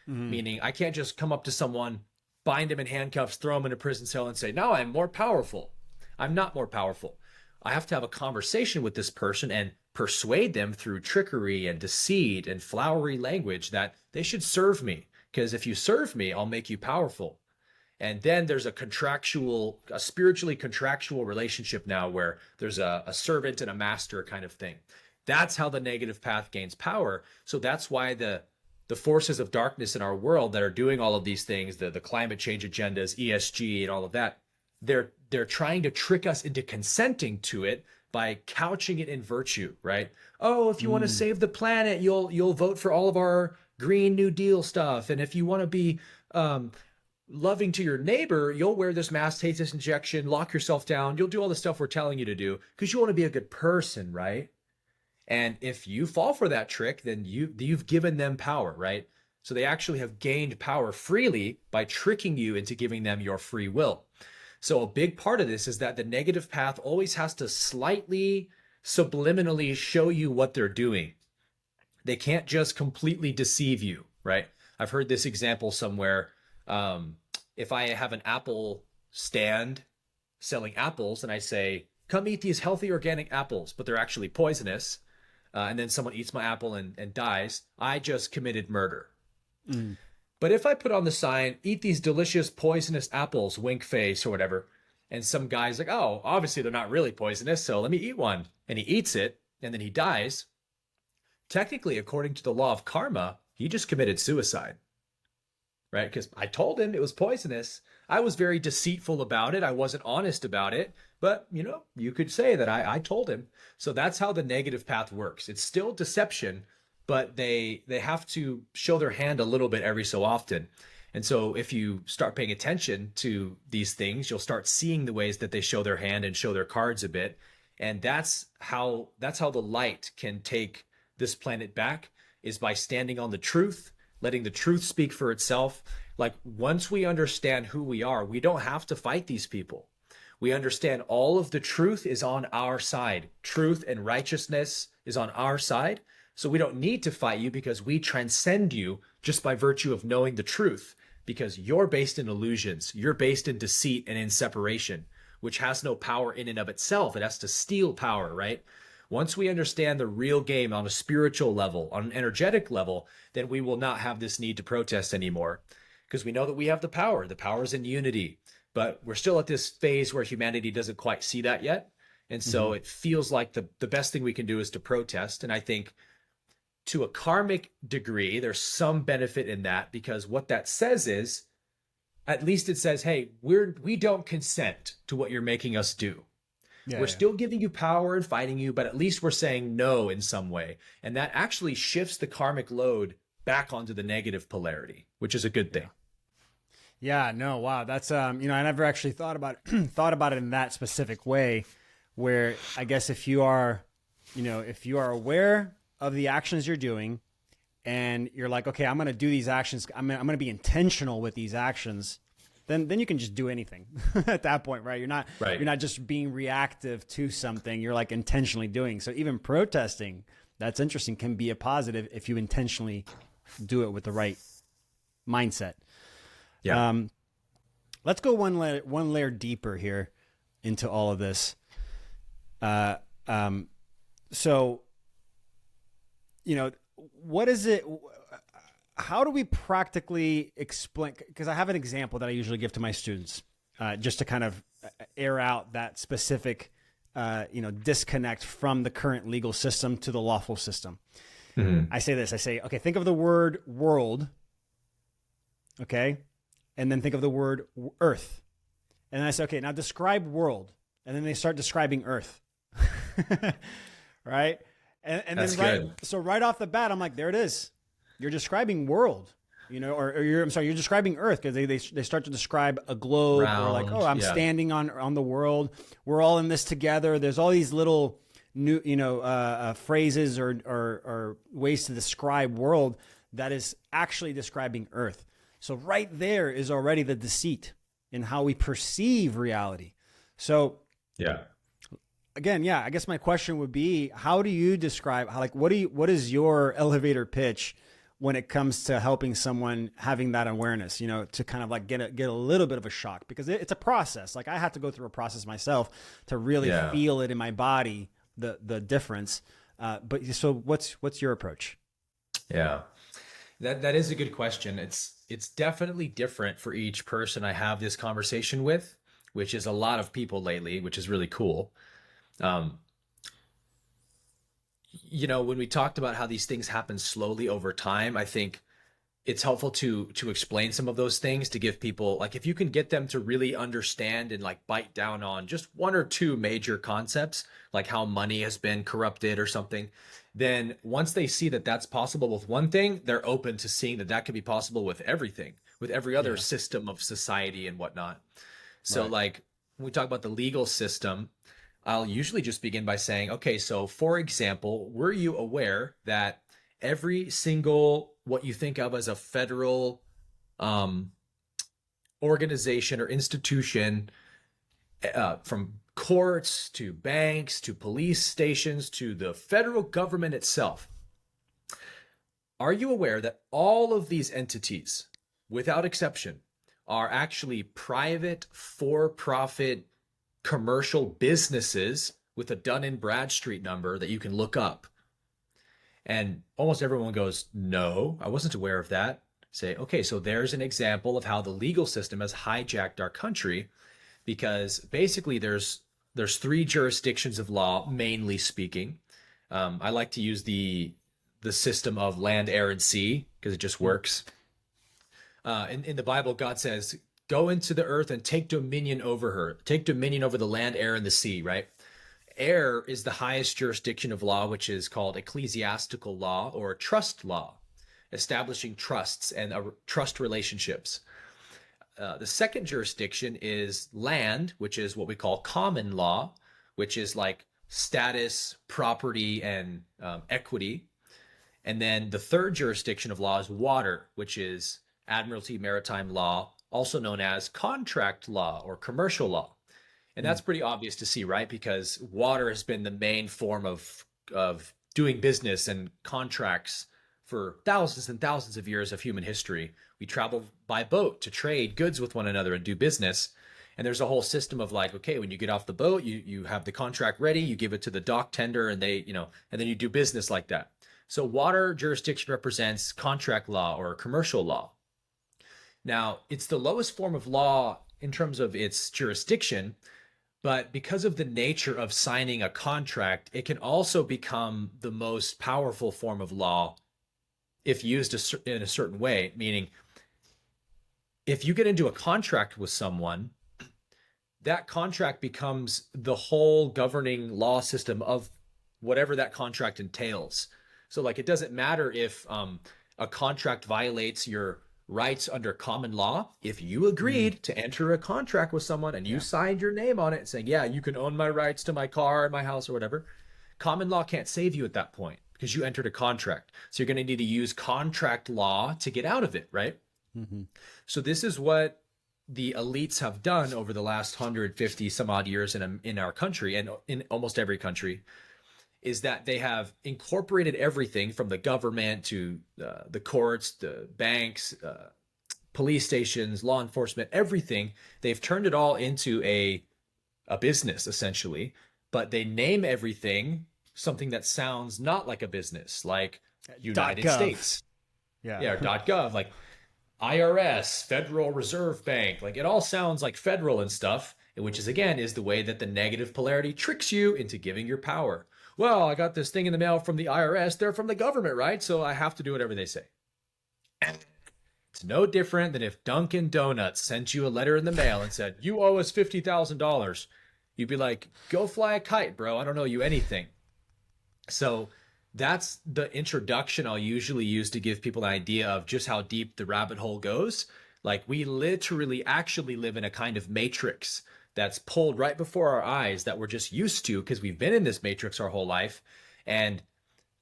Mm-hmm. Meaning, I can't just come up to someone, bind him in handcuffs, throw him in a prison cell, and say, now I'm more powerful. I'm not more powerful. I have to have a conversation with this person and persuade them through trickery and deceit and flowery language that they should serve me. Because if you serve me, I'll make you powerful. And then there's a spiritually contractual relationship now, where there's a servant and a master kind of thing. That's how the negative path gains power. So that's why the forces of darkness in our world that are doing all of these things, the climate change agendas, ESG, and all of that, they're trying to trick us into consenting to it by couching it in virtue, right? Oh, if you want to Mm. save the planet, you'll vote for all of our Green New Deal stuff, and if you want to be loving to your neighbor, you'll wear this mask, take this injection, lock yourself down, you'll do all the stuff we're telling you to do because you want to be a good person, right? And if you fall for that trick, then you've given them power, right? So they actually have gained power freely by tricking you into giving them your free will. So a big part of this is that the negative path always has to slightly subliminally show you what they're doing. They can't just completely deceive you, right? I've heard this example somewhere. If I have an Apple stand selling apples and I say, come eat these healthy organic apples, but they're actually poisonous, and then someone eats my apple and dies, I just committed murder. Mm. But if I put on the sign, eat these delicious poisonous apples, wink face or whatever, and some guy's like, oh, obviously they're not really poisonous, so let me eat one. And he eats it, and then he dies. Technically, according to the law of karma, he just committed suicide, right? Because I told him it was poisonous. I was very deceitful about it. I wasn't honest about it. But, you could say that I told him. So that's how the negative path works. It's still deception, but they have to show their hand a little bit every so often. And so if you start paying attention to these things, you'll start seeing the ways that they show their hand and show their cards a bit. And that's how the light can take this planet back, is by standing on the truth, letting the truth speak for itself. Like, once we understand who we are, we don't have to fight these people. We understand all of the truth is on our side. Truth and righteousness is on our side. So we don't need to fight you, because we transcend you just by virtue of knowing the truth, because you're based in illusions. You're based in deceit and in separation, which has no power in and of itself. It has to steal power, right? Once we understand the real game on a spiritual level, on an energetic level, then we will not have this need to protest anymore, because we know that we have the power. The power is in unity. But we're still at this phase where humanity doesn't quite see that yet. And so it feels like the best thing we can do is to protest. And I think to a karmic degree, there's some benefit in that, because what that says is, at least it says, hey, we don't consent to what you're making us do. We're still giving you power and fighting you, but at least we're saying no in some way. And that actually shifts the karmic load back onto the negative polarity, which is a good thing. Yeah, no, wow. That's, I never actually thought about it in that specific way, where I guess if you are aware of the actions you're doing, and you're like, okay, I'm going to do these actions, I'm going to be intentional with these actions, then you can just do anything at that point, right? You're not just being reactive to something. You're like intentionally doing. So even protesting, that's interesting, can be a positive if you intentionally do it with the right mindset. Yeah. Let's go one layer deeper here into all of this. So, what is it? How do we practically explain? Because I have an example that I usually give to my students, just to kind of air out that specific, disconnect from the current legal system to the lawful system. Mm-hmm. I say, okay, think of the word world. Okay. And then think of the word earth. And then I say, okay, now describe world. And then they start describing earth. Right. And That's then good. So right off the bat, I'm like, there it is. You're describing world, or you're describing earth, because they start to describe a globe, or like, oh, I'm standing on the world. We're all in this together. There's all these little new, phrases or ways to describe world that is actually describing earth. So right there is already the deceit in how we perceive reality. So again, I guess my question would be, how do you describe what is your elevator pitch when it comes to helping someone having that awareness, to kind of like get a little bit of a shock, because it's a process. Like, I had to go through a process myself to really feel it in my body, the difference. But so what's your approach? Yeah, that is a good question. It's definitely different for each person I have this conversation with, which is a lot of people lately, which is really cool. When we talked about how these things happen slowly over time, I think it's helpful to explain some of those things, to give people, like, if you can get them to really understand and like bite down on just one or two major concepts, like how money has been corrupted or something, then once they see that that's possible with one thing, they're open to seeing that can be possible with everything, with every other system of society and whatnot. So like, when we talk about the legal system, I'll usually just begin by saying, okay, so for example, were you aware that every single, what you think of as a federal organization or institution, from courts to banks to police stations to the federal government itself, are you aware that all of these entities, without exception, are actually private, for-profit commercial businesses with a Dun and Bradstreet number that you can look up. And almost everyone goes, no, I wasn't aware of that. Say, okay, so there's an example of how the legal system has hijacked our country, because basically there's three jurisdictions of law, mainly speaking. I like to use the system of land, air, and sea because it just works. In the Bible, God says, go into the earth and take dominion over her. Take dominion over the land, air, and the sea, right? Air is the highest jurisdiction of law, which is called ecclesiastical law or trust law, establishing trusts and trust relationships. The second jurisdiction is land, which is what we call common law, which is like status, property, and equity. And then the third jurisdiction of law is water, which is admiralty maritime law, also known as contract law or commercial law. And that's pretty obvious to see, right? Because water has been the main form of doing business and contracts for thousands and thousands of years of human history. We travel by boat to trade goods with one another and do business. And there's a whole system of like, okay, when you get off the boat, you have the contract ready, you give it to the dock tender, and they, and then you do business like that. So water jurisdiction represents contract law or commercial law. Now, it's the lowest form of law in terms of its jurisdiction, but because of the nature of signing a contract, it can also become the most powerful form of law if used in a certain way. Meaning, if you get into a contract with someone, that contract becomes the whole governing law system of whatever that contract entails. So like, it doesn't matter if a contract violates your rights under common law. If you agreed to enter a contract with someone and you signed your name on it saying, yeah, you can own my rights to my car and my house or whatever, common law can't save you at that point because you entered a contract. So you're going to need to use contract law to get out of it, right? Mm-hmm. So this is what the elites have done over the last 150 some odd years in our country, and in almost every country, is that they have incorporated everything from the government to the courts, the banks, police stations, law enforcement, everything. They've turned it all into a business, essentially, but they name everything something that sounds not like a business, like United States. Yeah, or .gov, like IRS, Federal Reserve Bank. Like, it all sounds like federal and stuff, which is, again, is the way that the negative polarity tricks you into giving your power. Well, I got this thing in the mail from the IRS. They're from the government, right? So I have to do whatever they say. It's no different than if Dunkin' Donuts sent you a letter in the mail and said, you owe us $50,000. You'd be like, go fly a kite, bro. I don't owe you anything. So that's the introduction I'll usually use to give people an idea of just how deep the rabbit hole goes. Like, we literally actually live in a kind of matrix that's pulled right before our eyes that we're just used to because we've been in this matrix our whole life. And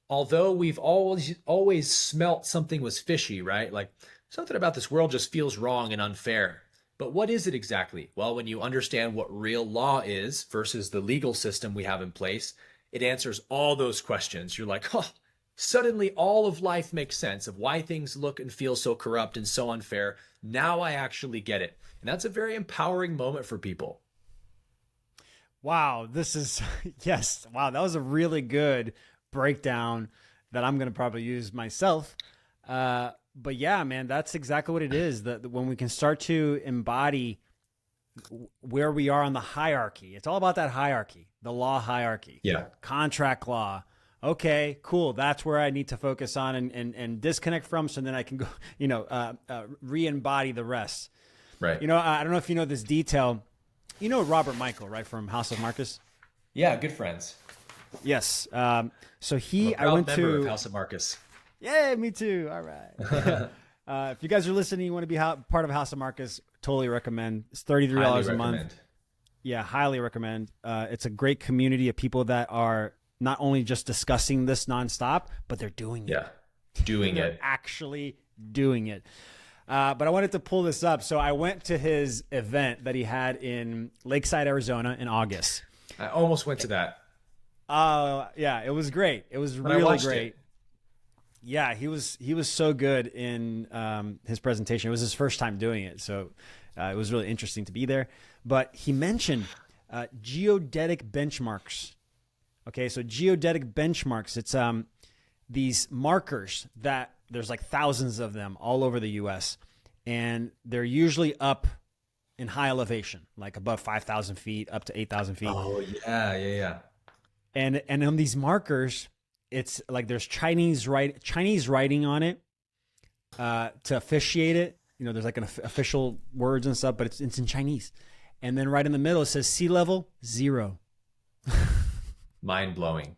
although we've always smelt something was fishy, right? Like, something about this world just feels wrong and unfair. But what is it exactly? Well, when you understand what real law is versus the legal system we have in place, it answers all those questions. You're like, oh, suddenly all of life makes sense of why things look and feel so corrupt and so unfair. Now I actually get it. And that's a very empowering moment for people. Wow, this is, yes, wow, that was a really good breakdown that I'm going to probably use myself. But yeah, man, that's exactly what it is. That when we can start to embody where we are on the hierarchy, it's all about that hierarchy, the law hierarchy, contract law. Okay, cool. That's where I need to focus on and disconnect from, so then I can go, re-embody the rest. Right. I don't know if you know this detail. You know Robert Michael, right, from House of Marcus? Yeah, good friends. Yes. So I'm a proud I went member to of House of Marcus. Yeah, me too. All right. If you guys are listening, you want to be part of House of Marcus, totally recommend. It's $33 a month. Yeah, highly recommend. It's a great community of people that are not only just discussing this nonstop, but they're doing it. Yeah, doing it. Actually doing it. But I wanted to pull this up. So I went to his event that he had in Lakeside, Arizona in August. I almost went to that. Yeah, it was great. It was really great. Yeah, he was so good in his presentation. It was his first time doing it, so it was really interesting to be there. But he mentioned geodetic benchmarks. Okay, so geodetic benchmarks, it's these markers that there's like thousands of them all over the US, and they're usually up in high elevation, like above 5,000 feet, up to 8,000 feet. Oh yeah. And on these markers, it's like there's Chinese writing on it to officiate it. You know, there's like an official words and stuff, but it's in Chinese. And then right in the middle, it says sea level 0. Mind blowing.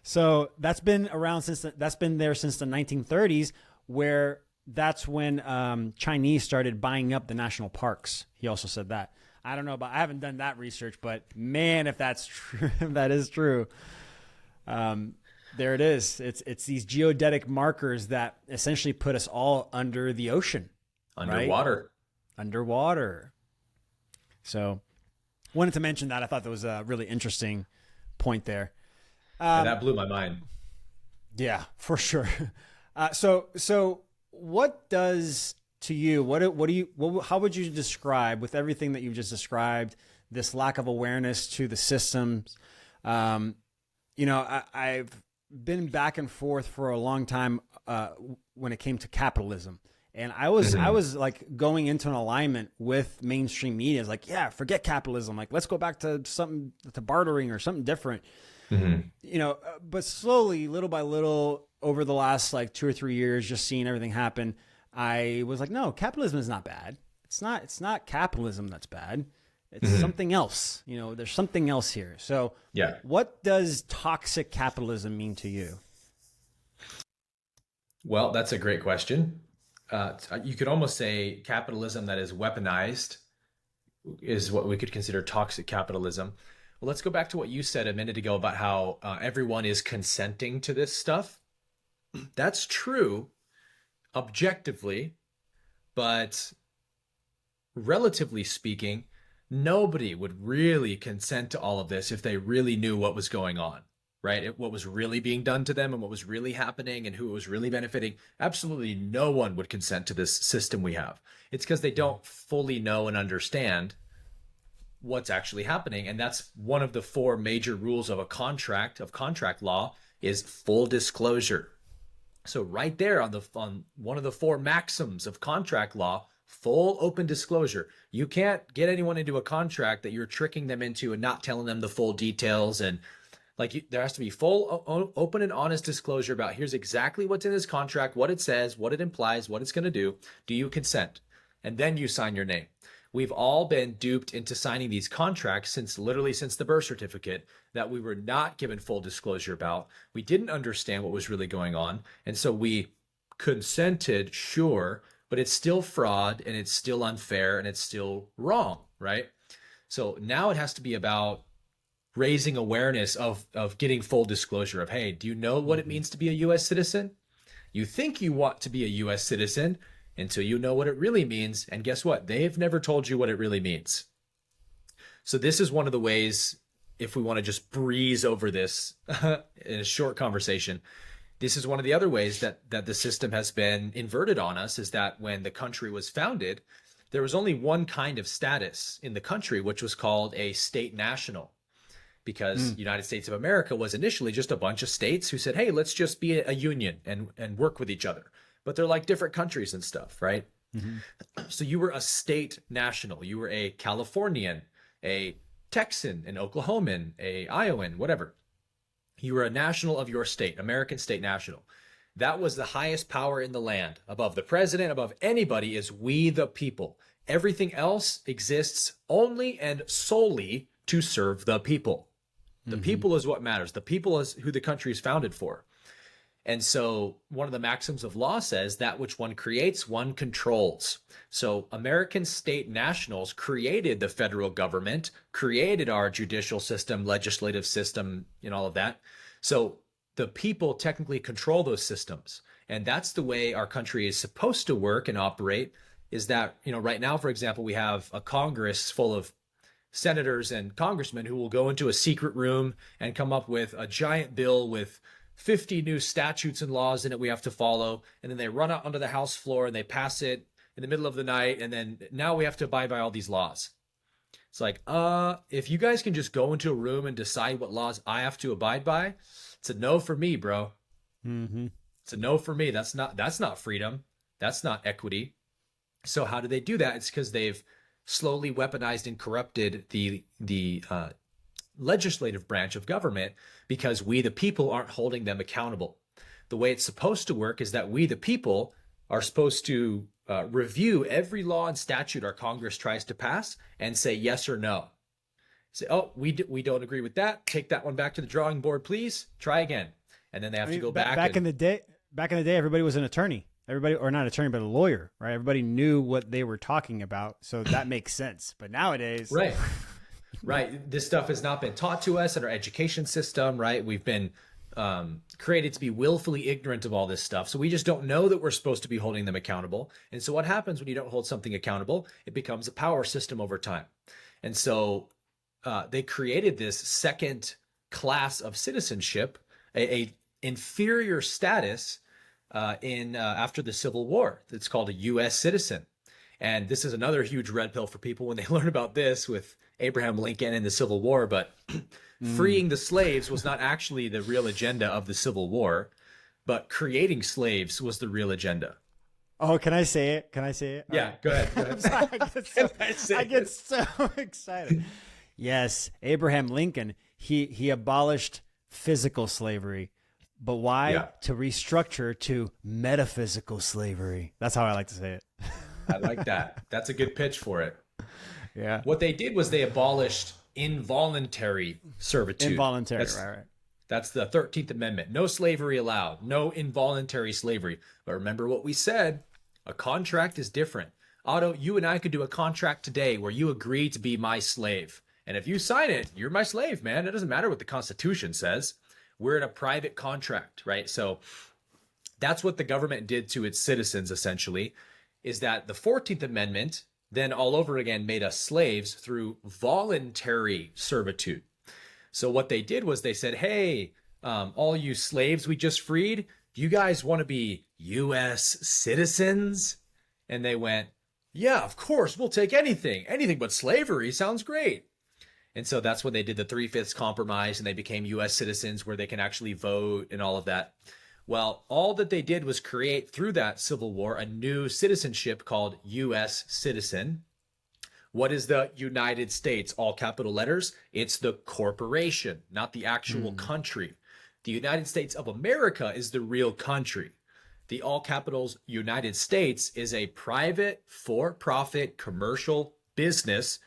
So that's been there since the 1930s, where that's when Chinese started buying up the national parks. He also said that. I don't know, but I haven't done that research, but man, if that's true, if that is true, there it is. It's these geodetic markers that essentially put us all under the ocean. Underwater. Right? Underwater. So wanted to mention that. I thought that was a really interesting point there. That blew my mind. Yeah, for sure. So what does to you, how would you describe, with everything that you've just described, this lack of awareness to the systems? You know, I've been back and forth for a long time when it came to capitalism. And I was like going into an alignment with mainstream media. It's like, yeah, forget capitalism. Like, let's go back to bartering or something different. You know, but slowly, little by little, over the last like 2 or 3 years, just seeing everything happen, I was like, no, capitalism is not bad. It's not capitalism that's bad. It's something else. You know, there's something else here. So yeah, what does toxic capitalism mean to you? Well, that's a great question. You could almost say capitalism that is weaponized is what we could consider toxic capitalism. Well, let's go back to what you said a minute ago about how everyone is consenting to this stuff. That's true objectively, but relatively speaking, nobody would really consent to all of this if they really knew what was going on, right? What was really being done to them and what was really happening and who it was really benefiting. Absolutely no one would consent to this system we have. It's because they don't fully know and understand what's actually happening. And that's one of the 4 major rules of contract law is full disclosure. So right there on one of the 4 maxims of contract law, full open disclosure. You can't get anyone into a contract that you're tricking them into and not telling them the full details. And there has to be full open and honest disclosure about here's exactly what's in this contract, what it says, what it implies, what it's going to do. Do you consent? And then you sign your name. We've all been duped into signing these contracts since the birth certificate that we were not given full disclosure about. We didn't understand what was really going on. And so we consented, sure, but it's still fraud and it's still unfair and it's still wrong, right? So now it has to be about raising awareness of getting full disclosure of, hey, do you know what it means to be a U.S. citizen? You think you want to be a U.S. citizen until you know what it really means. And guess what? They've never told you what it really means. So this is one of the ways, if we want to just breeze over this in a short conversation, this is one of the other ways that the system has been inverted on us, is that when the country was founded, there was only one kind of status in the country, which was called a state national. Because United States of America was initially just a bunch of states who said, hey, let's just be a union and work with each other. But they're like different countries and stuff, right? So you were a state national. You were a Californian, a Texan, an Oklahoman, a Iowan, whatever. You were a national of your state, American state national. That was the highest power in the land. Above the president, above anybody, is we the people. Everything else exists only and solely to serve the people. The people is what matters. The people is who the country is founded for. And so one of the maxims of law says that which one creates, one controls. So American state nationals created the federal government, created our judicial system, legislative system, and all of that. So the people technically control those systems. And that's the way our country is supposed to work and operate, is that, right now, for example, we have a Congress full of senators and congressmen who will go into a secret room and come up with a giant bill with 50 new statutes and laws in it we have to follow. And then they run out onto the House floor and they pass it in the middle of the night. And then now we have to abide by all these laws. It's like, if you guys can just go into a room and decide what laws I have to abide by, it's a no for me, bro. Mm-hmm. It's a no for me. That's not freedom. That's not equity. So how do they do that? It's because they've slowly weaponized and corrupted the legislative branch of government because we, the people, aren't holding them accountable. The way it's supposed to work is that we, the people, are supposed to review every law and statute our Congress tries to pass and say yes or no. Say, oh, we don't agree with that. Take that one back to the drawing board, please. Try again. And then they have to go back. Back in the day, everybody was an attorney. Everybody, or not attorney, but a lawyer, right? Everybody knew what they were talking about, so that makes sense. But nowadays, right, right, this stuff has not been taught to us in our education system, right? We've been created to be willfully ignorant of all this stuff, so we just don't know that we're supposed to be holding them accountable. And so, what happens when you don't hold something accountable? It becomes a power system over time. And so, they created this second class of citizenship, a inferior status. After the Civil War, it's called a U.S. citizen. And this is another huge red pill for people when they learn about this with Abraham Lincoln and the Civil War. But freeing the slaves was not actually the real agenda of the Civil War, but creating slaves was the real agenda. Oh, can I say it? Can I say it? Yeah, go ahead. Go ahead. I get so excited. Yes, Abraham Lincoln, he abolished physical slavery. But why? Yeah. To restructure to metaphysical slavery. That's how I like to say it. I like that. That's a good pitch for it. Yeah. What they did was they abolished involuntary servitude. Involuntary, right. That's the 13th Amendment. No slavery allowed. No involuntary slavery. But remember what we said. A contract is different. Otto, you and I could do a contract today where you agree to be my slave. And if you sign it, you're my slave, man. It doesn't matter what the Constitution says. We're in a private contract, right? So that's what the government did to its citizens, essentially, is that the 14th Amendment then all over again made us slaves through voluntary servitude. So what they did was they said, hey, all you slaves we just freed, do you guys want to be U.S. citizens? And they went, yeah, of course, we'll take anything. Anything but slavery sounds great. And so that's when they did the 3/5 compromise and they became U.S. citizens where they can actually vote and all of that. Well, all that they did was create through that Civil War a new citizenship called U.S. citizen. What is the United States? All capital letters. It's the corporation, not the actual country. The United States of America is the real country. The all capitals United States is a private, for-profit, commercial business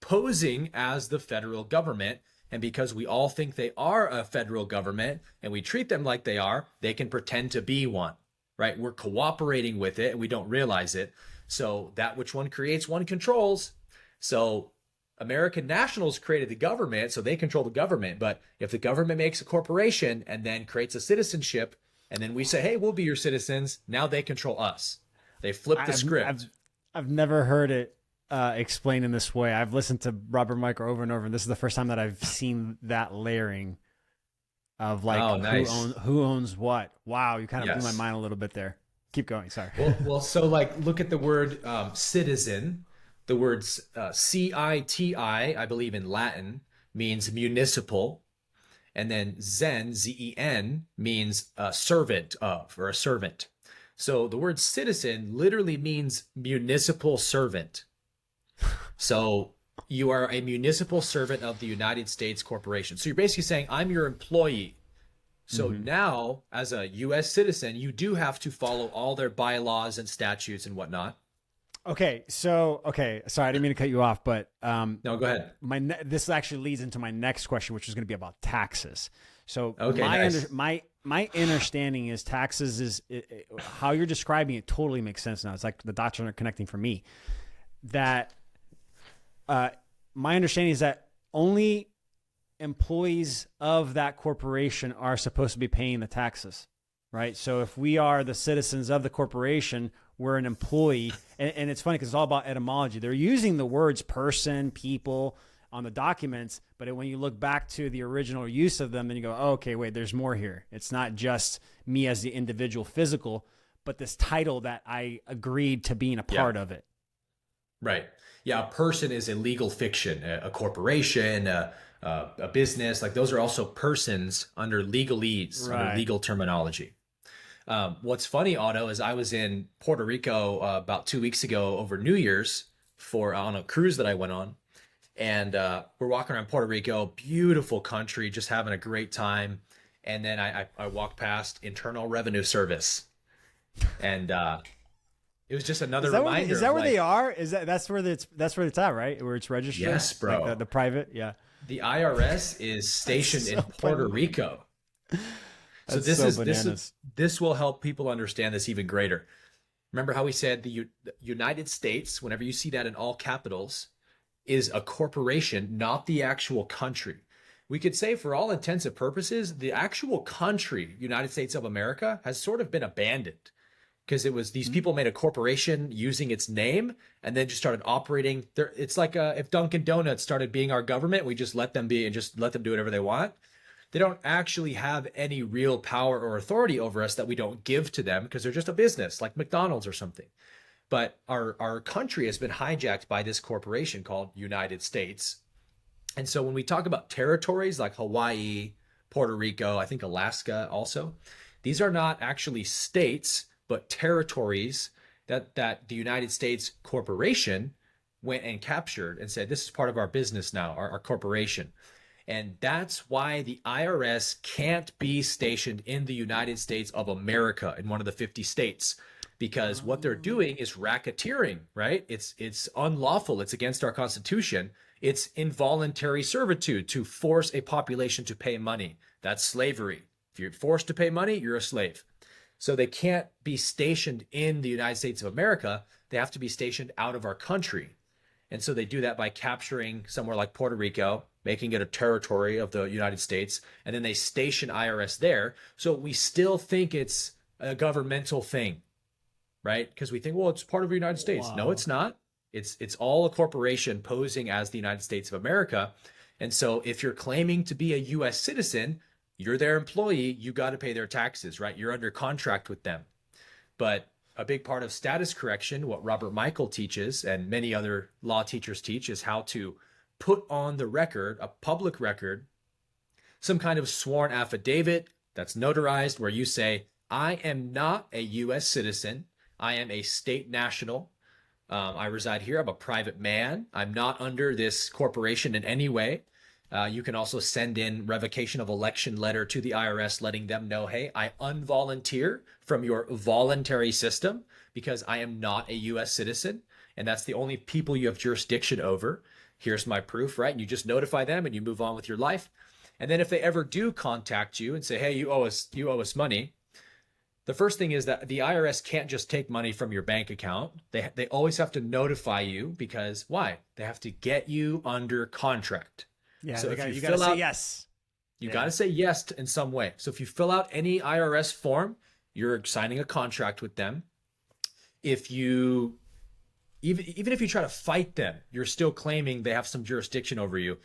posing as the federal government. And because we all think they are a federal government and we treat them like they are, they can pretend to be one, right? We're cooperating with it and we don't realize it. So that which one creates, one controls. So American nationals created the government, so they control the government. But if the government makes a corporation and then creates a citizenship, and then we say, hey, we'll be your citizens, now they control us. They flip the script. I've never heard it explained in this way. I've listened to Robert Micro over and over, and this is the first time that I've seen that layering of like nice. who owns what. Wow, you kind of blew my mind a little bit there. Keep going. Sorry. Well, so like look at the word citizen. The word CITI, I believe in Latin, means municipal. And then Zen, Z-E-N, means a servant of or a servant. So the word citizen literally means municipal servant. So you are a municipal servant of the United States Corporation. So you're basically saying, I'm your employee. So now, as a U.S. citizen, you do have to follow all their bylaws and statutes and whatnot. Okay, sorry, I didn't mean to cut you off, but no, go ahead. This actually leads into my next question, which is going to be about taxes. So my understanding is taxes is how you're describing it totally makes sense now. It's like the dots are connecting for me. That my understanding is that only employees of that corporation are supposed to be paying the taxes, right? So if we are the citizens of the corporation, we're an employee. And it's funny because it's all about etymology. They're using the words person, people on the documents, but when you look back to the original use of them, then you go, oh, okay, wait, there's more here. It's not just me as the individual physical, but this title that I agreed to being a part of it. Right. Yeah, a person is a legal fiction, a corporation, a business. Like those are also persons under legalese, under Right. legal terminology. What's funny, Otto, is I was in Puerto Rico about 2 weeks ago over New Year's for on a cruise that I went on, and we're walking around Puerto Rico, beautiful country, just having a great time. And then I walked past Internal Revenue Service, and it was just another reminder Is of that where they like, are? That's where it's at, right? Where it's registered, yes, like bro, the private. Yeah. the IRS is That's stationed in so Puerto funny. Rico. So That's so bananas. this will help people understand this even greater. Remember how we said the United States, whenever you see that in all capitals, is a corporation, not the actual country. We could say, for all intents and purposes, the actual country, United States of America, has sort of been abandoned because it was these people made a corporation using its name and then just started operating there. It's like if Dunkin' Donuts started being our government, we just let them be and just let them do whatever they want. They don't actually have any real power or authority over us that we don't give to them because they're just a business like McDonald's or something. But our country has been hijacked by this corporation called United States. And so when we talk about territories like Hawaii, Puerto Rico, I think Alaska also, these are not actually states, but territories that the United States corporation went and captured and said, this is part of our business now, our corporation. And that's why the IRS can't be stationed in the United States of America in one of the 50 states because what they're Oh. doing is racketeering, right? It's unlawful. It's against our constitution. It's involuntary servitude to force a population to pay money. That's slavery. If you're forced to pay money, you're a slave. So they can't be stationed in the United States of America. They have to be stationed out of our country. And so they do that by capturing somewhere like Puerto Rico, making it a territory of the United States, and then they station IRS there. So we still think it's a governmental thing, right? Because we think, well, it's part of the United States. No, Wow. it's not. It's all a corporation posing as the United States of America. And so if you're claiming to be a US citizen, you're their employee, you got to pay their taxes, right? You're under contract with them. But a big part of status correction, what Robert Michael teaches and many other law teachers teach, is how to put on the record, a public record, some kind of sworn affidavit that's notarized where you say, I am not a US citizen. I am a state national. I reside here. I'm a private man. I'm not under this corporation in any way. You can also send in revocation of election letter to the IRS letting them know, hey, I unvolunteer from your voluntary system because I am not a US citizen. And that's the only people you have jurisdiction over. Here's my proof, right? And you just notify them and you move on with your life. And then if they ever do contact you and say, hey, you owe us money, the first thing is that the IRS can't just take money from your bank account. They always have to notify you because why? They have to get you under contract. Yeah, So if you you got to fill say out, yes. you got Yeah. to say yes in some way. So if you fill out any IRS form, you're signing a contract with them. If you even if you try to fight them, you're still claiming they have some jurisdiction over you.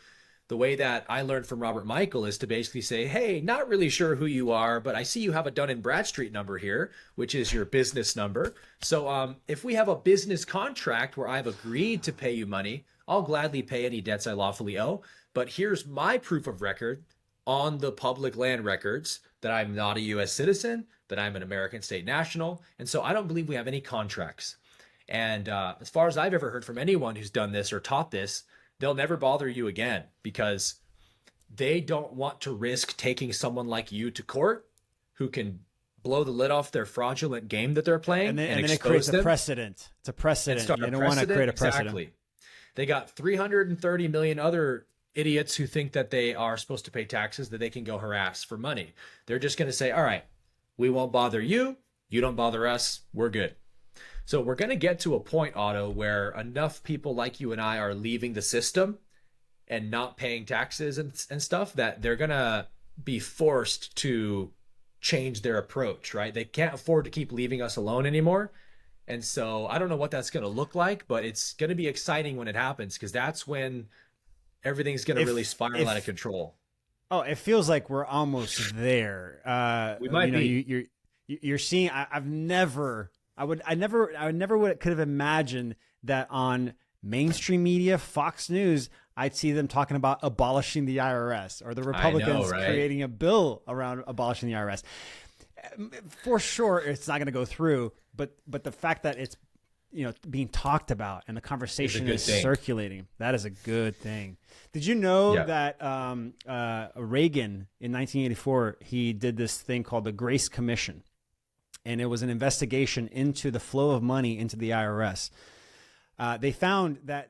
The way that I learned from Robert Michael is to basically say, hey, not really sure who you are, but I see you have a Dun and Bradstreet number here, which is your business number. So if we have a business contract where I've agreed to pay you money, I'll gladly pay any debts I lawfully owe. But here's my proof of record on the public land records that I'm not a US citizen, that I'm an American state national. And so I don't believe we have any contracts. And as far as I've ever heard from anyone who's done this or taught this, they'll never bother you again because they don't want to risk taking someone like you to court who can blow the lid off their fraudulent game that they're playing and And then it creates expose a them precedent. It's a and precedent. start They a don't want to precedent. create a precedent. Exactly. They got 330 million other idiots who think that they are supposed to pay taxes that they can go harass for money. They're just going to say, all right, we won't bother you. You don't bother us. We're good. So we're going to get to a point, Otto, where enough people like you and I are leaving the system and not paying taxes and stuff that they're going to be forced to change their approach, right? They can't afford to keep leaving us alone anymore. And so I don't know what that's going to look like, but it's going to be exciting when it happens because that's when everything's going to really spiral out of If control. Oh, it feels like we're almost there. We might be. You're seeing. I never would could have imagined that on mainstream media, Fox News, I'd see them talking about abolishing the IRS, or the Republicans creating a bill around abolishing the IRS. For sure, it's not going to go through, but the fact that it's being talked about and the conversation is circulating, that is a good thing. Did you know that Reagan in 1984, he did this thing called the Grace Commission, and it was an investigation into the flow of money into the IRS. They found that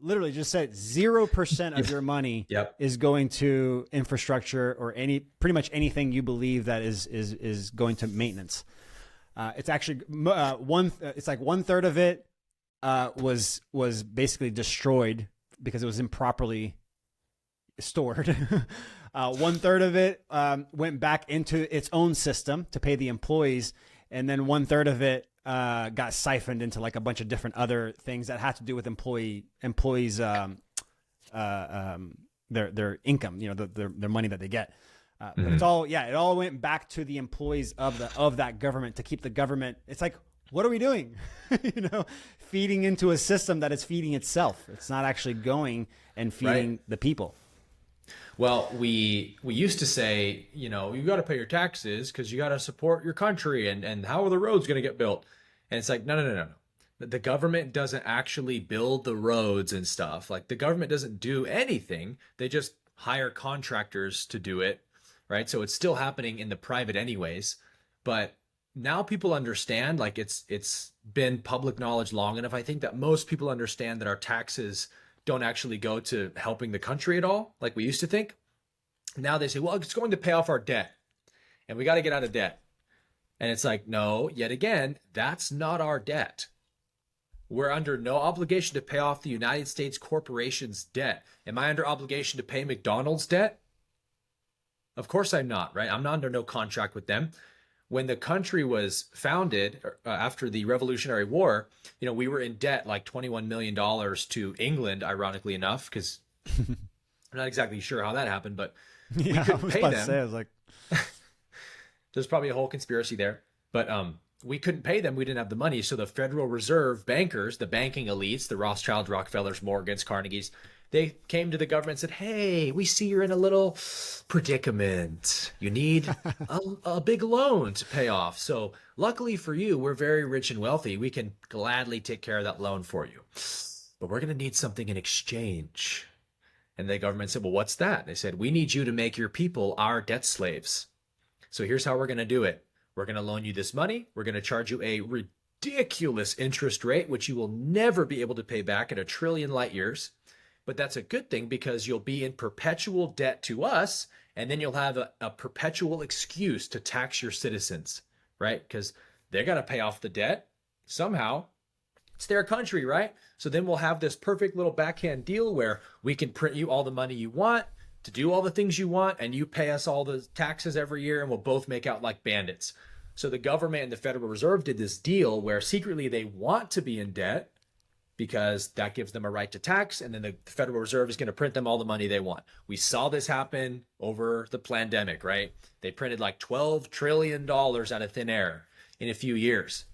literally just said 0% of your money is going to infrastructure or pretty much anything you believe that is going to maintenance. It's actually it's like 1/3 of it was basically destroyed because it was improperly stored. 1/3 of it went back into its own system to pay the employees, and then 1/3 of it got siphoned into like a bunch of different other things that had to do with employees their income, their money that they get. But it's all it all went back to the employees of that government to keep the government. It's like, what are we doing? Feeding into a system that is feeding itself. It's not actually going and feeding the people. Well, we used to say, you got to pay your taxes because you got to support your country, and how are the roads going to get built? And it's like, no. The government doesn't actually build the roads and stuff. Like, the government doesn't do anything. They just hire contractors to do it, right? So it's still happening in the private anyways. But now people understand, like, it's been public knowledge long enough, I think, that most people understand that our taxes don't actually go to helping the country at all, like we used to think. Now they say, well, it's going to pay off our debt, and we got to get out of debt. And it's like, no, yet again, that's not our debt. We're under no obligation to pay off the United States corporation's debt. Am I under obligation to pay McDonald's debt? Of course I'm not, right? I'm not under no contract with them. When the country was founded after the Revolutionary War, we were in debt like $21 million to England, ironically enough, because I'm not exactly sure how that happened, but we couldn't pay them. I was like, there's probably a whole conspiracy there, but we couldn't pay them. We didn't have the money. So the Federal Reserve bankers, the banking elites, the Rothschilds, Rockefellers, Morgans, Carnegies, they came to the government and said, hey, we see you're in a little predicament. You need a big loan to pay off. So luckily for you, we're very rich and wealthy. We can gladly take care of that loan for you. But we're going to need something in exchange. And the government said, well, what's that? They said, we need you to make your people our debt slaves. So here's how we're going to do it. We're going to loan you this money. We're going to charge you a ridiculous interest rate, which you will never be able to pay back in 1 trillion light years. But that's a good thing because you'll be in perpetual debt to us, and then you'll have a perpetual excuse to tax your citizens, right? Because they're going to pay off the debt somehow. It's their country, right? So then we'll have this perfect little backhand deal where we can print you all the money you want to do all the things you want, and you pay us all the taxes every year, and we'll both make out like bandits. So the government and the Federal Reserve did this deal where secretly they want to be in debt because that gives them a right to tax, and then the Federal Reserve is going to print them all the money they want. We saw this happen over the pandemic, right? They printed like $12 trillion out of thin air in a few years.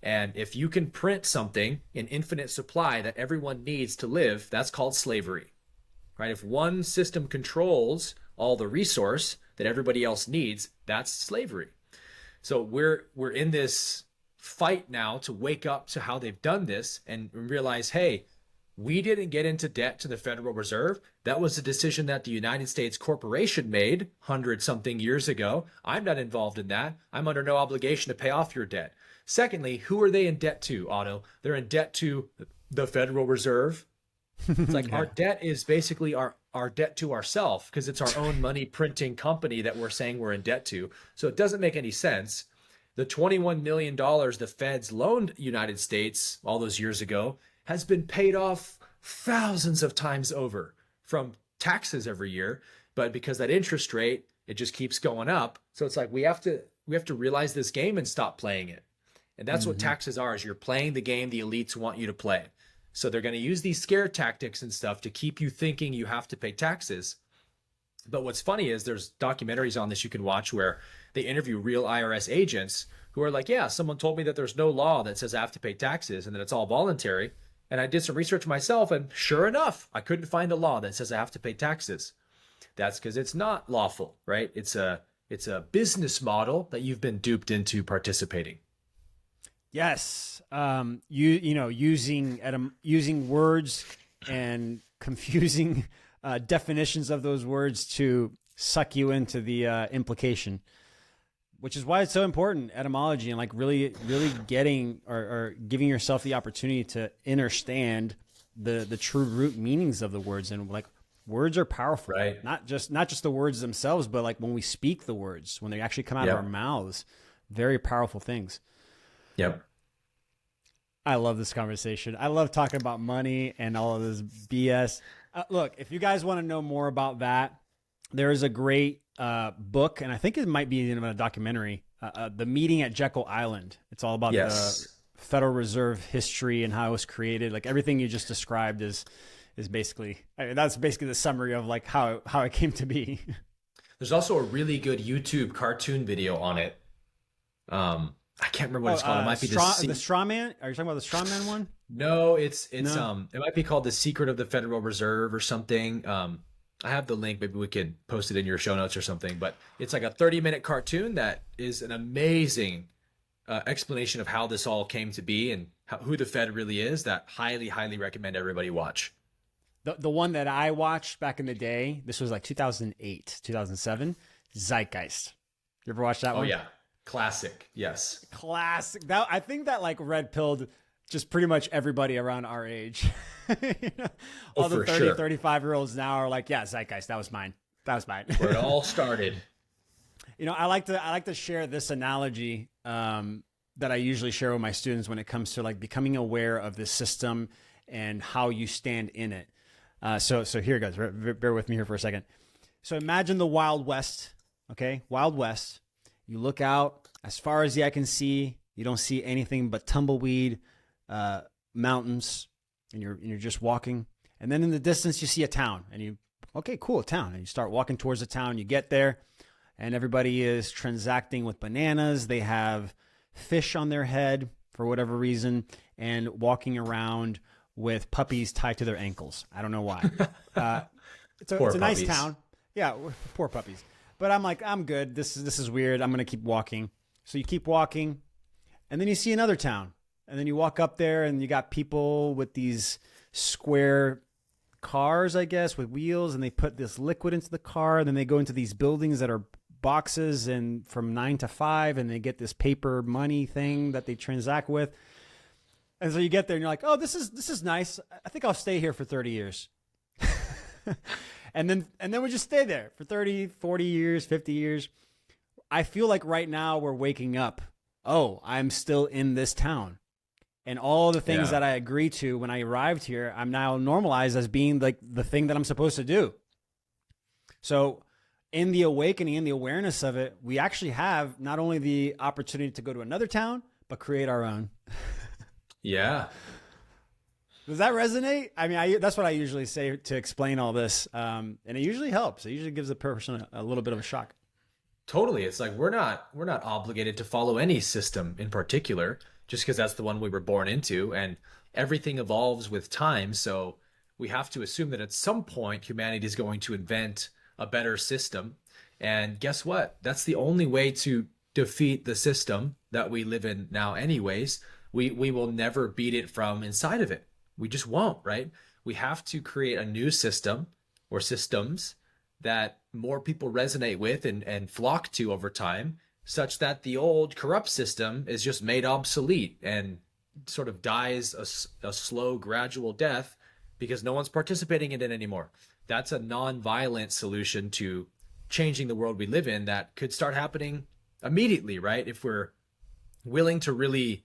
And if you can print something in infinite supply that everyone needs to live, that's called slavery. Right? If one system controls all the resource that everybody else needs, that's slavery. So we're in this fight now to wake up to how they've done this and realize, hey, we didn't get into debt to the Federal Reserve. That was a decision that the United States corporation made 100-something years ago. I'm not involved in that. I'm under no obligation to pay off your debt. Secondly, who are they in debt to, Otto? They're in debt to the Federal Reserve. It's like our debt is basically our debt to ourselves because it's our own money printing company that we're saying we're in debt to. So it doesn't make any sense. The $21 million the feds loaned United States all those years ago has been paid off thousands of times over from taxes every year. But because that interest rate, it just keeps going up. So it's like we have to realize this game and stop playing it. And that's what taxes are, is you're playing the game the elites want you to play. So they're going to use these scare tactics and stuff to keep you thinking you have to pay taxes. But what's funny is there's documentaries on this you can watch where they interview real IRS agents who are like, yeah, someone told me that there's no law that says I have to pay taxes and that it's all voluntary. And I did some research myself, and sure enough, I couldn't find a law that says I have to pay taxes. That's because it's not lawful, right? It's a business model that you've been duped into participating. Yes. Using words and confusing definitions of those words to suck you into the implication, which is why it's so important, etymology, and like really getting or giving yourself the opportunity to understand the true root meanings of the words. And like, words are powerful, Right. not just the words themselves, but like when we speak the words, when they actually come out of Yep. our mouths, very powerful things. Yep. I love this conversation. I love talking about money and all of this BS. Look, if you guys want to know more about that, there is a great book, and I think it might be even a documentary, The Meeting at Jekyll Island. It's all about Yes. the Federal Reserve history and how it was created. Like everything you just described is basically, I mean, that's basically the summary of like how it came to be. There's also a really good YouTube cartoon video on it. I can't remember what it's called. It might be the straw man. Are you talking about the straw man one? No, it's No. it might be called The Secret of the Federal Reserve or something. I have the link. Maybe we could post it in your show notes or something. But it's like a 30-minute cartoon that is an amazing explanation of how this all came to be and who the Fed really is. That highly recommend everybody watch. The one that I watched back in the day, this was like 2008, 2007, Zeitgeist. You ever watched that Oh one? yeah, classic. Yes. Classic. That I think that like red pilled just pretty much everybody around our age. You know, all the for 30, sure. 35-year-olds now are like, yeah, Zeitgeist, that was mine. That was mine. Where it all started. You know, I like to share this analogy that I usually share with my students when it comes to like becoming aware of the system and how you stand in it. So here it goes. Bear with me here for a second. So imagine the Wild West. Okay, Wild West. You look out as far as the eye can see. You don't see anything but tumbleweed, mountains, and you're just walking. And then in the distance, you see a town, and okay, cool, a town. And you start walking towards the town. You get there, and everybody is transacting with bananas. They have fish on their head for whatever reason, and walking around with puppies tied to their ankles. I don't know why. It's a nice puppies. town. Yeah, poor puppies. But I'm like, I'm good. This is weird. I'm gonna keep walking. So you keep walking, and then you see another town, and then you walk up there, and you got people with these square cars, I guess, with wheels, and they put this liquid into the car, and then they go into these buildings that are boxes and from 9 to 5, and they get this paper money thing that they transact with. And so you get there and you're like, oh, this is nice. I think I'll stay here for 30 years. and then we just stay there for 30, 40 years, 50 years. I feel like right now we're waking up. Oh, I'm still in this town. And all the things that I agree to when I arrived here, I'm now normalized as being like the thing that I'm supposed to do. So in the awakening, in the awareness of it, we actually have not only the opportunity to go to another town, but create our own. Yeah. Does that resonate? I mean, that's what I usually say to explain all this. And it usually helps. It usually gives the person a little bit of a shock. Totally. It's like we're not obligated to follow any system in particular just because that's the one we were born into, and everything evolves with time. So we have to assume that at some point humanity is going to invent a better system. And guess what? That's the only way to defeat the system that we live in now anyways. We will never beat it from inside of it. We just won't, right? We have to create a new system or systems that more people resonate with and flock to over time, such that the old corrupt system is just made obsolete and sort of dies a slow, gradual death because no one's participating in it anymore. That's a non-violent solution to changing the world we live in that could start happening immediately, right? If we're willing to really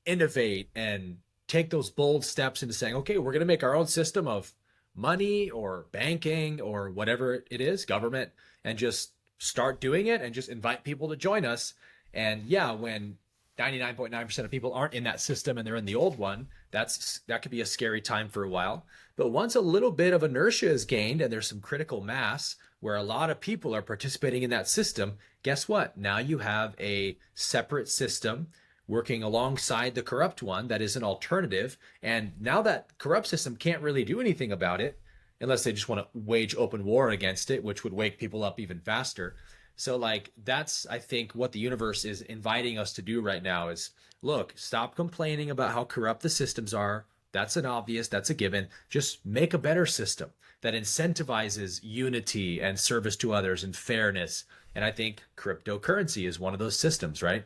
innovate and take those bold steps into saying, okay, we're going to make our own system of money or banking or whatever it is, government, and just start doing it and just invite people to join us. And yeah, when 99.9% of people aren't in that system and they're in the old one, that could be a scary time for a while. But once a little bit of inertia is gained and there's some critical mass, where a lot of people are participating in that system, guess what? Now you have a separate system working alongside the corrupt one that is an alternative. And now that corrupt system can't really do anything about it unless they just want to wage open war against it, which would wake people up even faster. So like that's, I think, what the universe is inviting us to do right now is, look, stop complaining about how corrupt the systems are. That's an obvious, that's a given. Just make a better system that incentivizes unity and service to others and fairness. And I think cryptocurrency is one of those systems, right?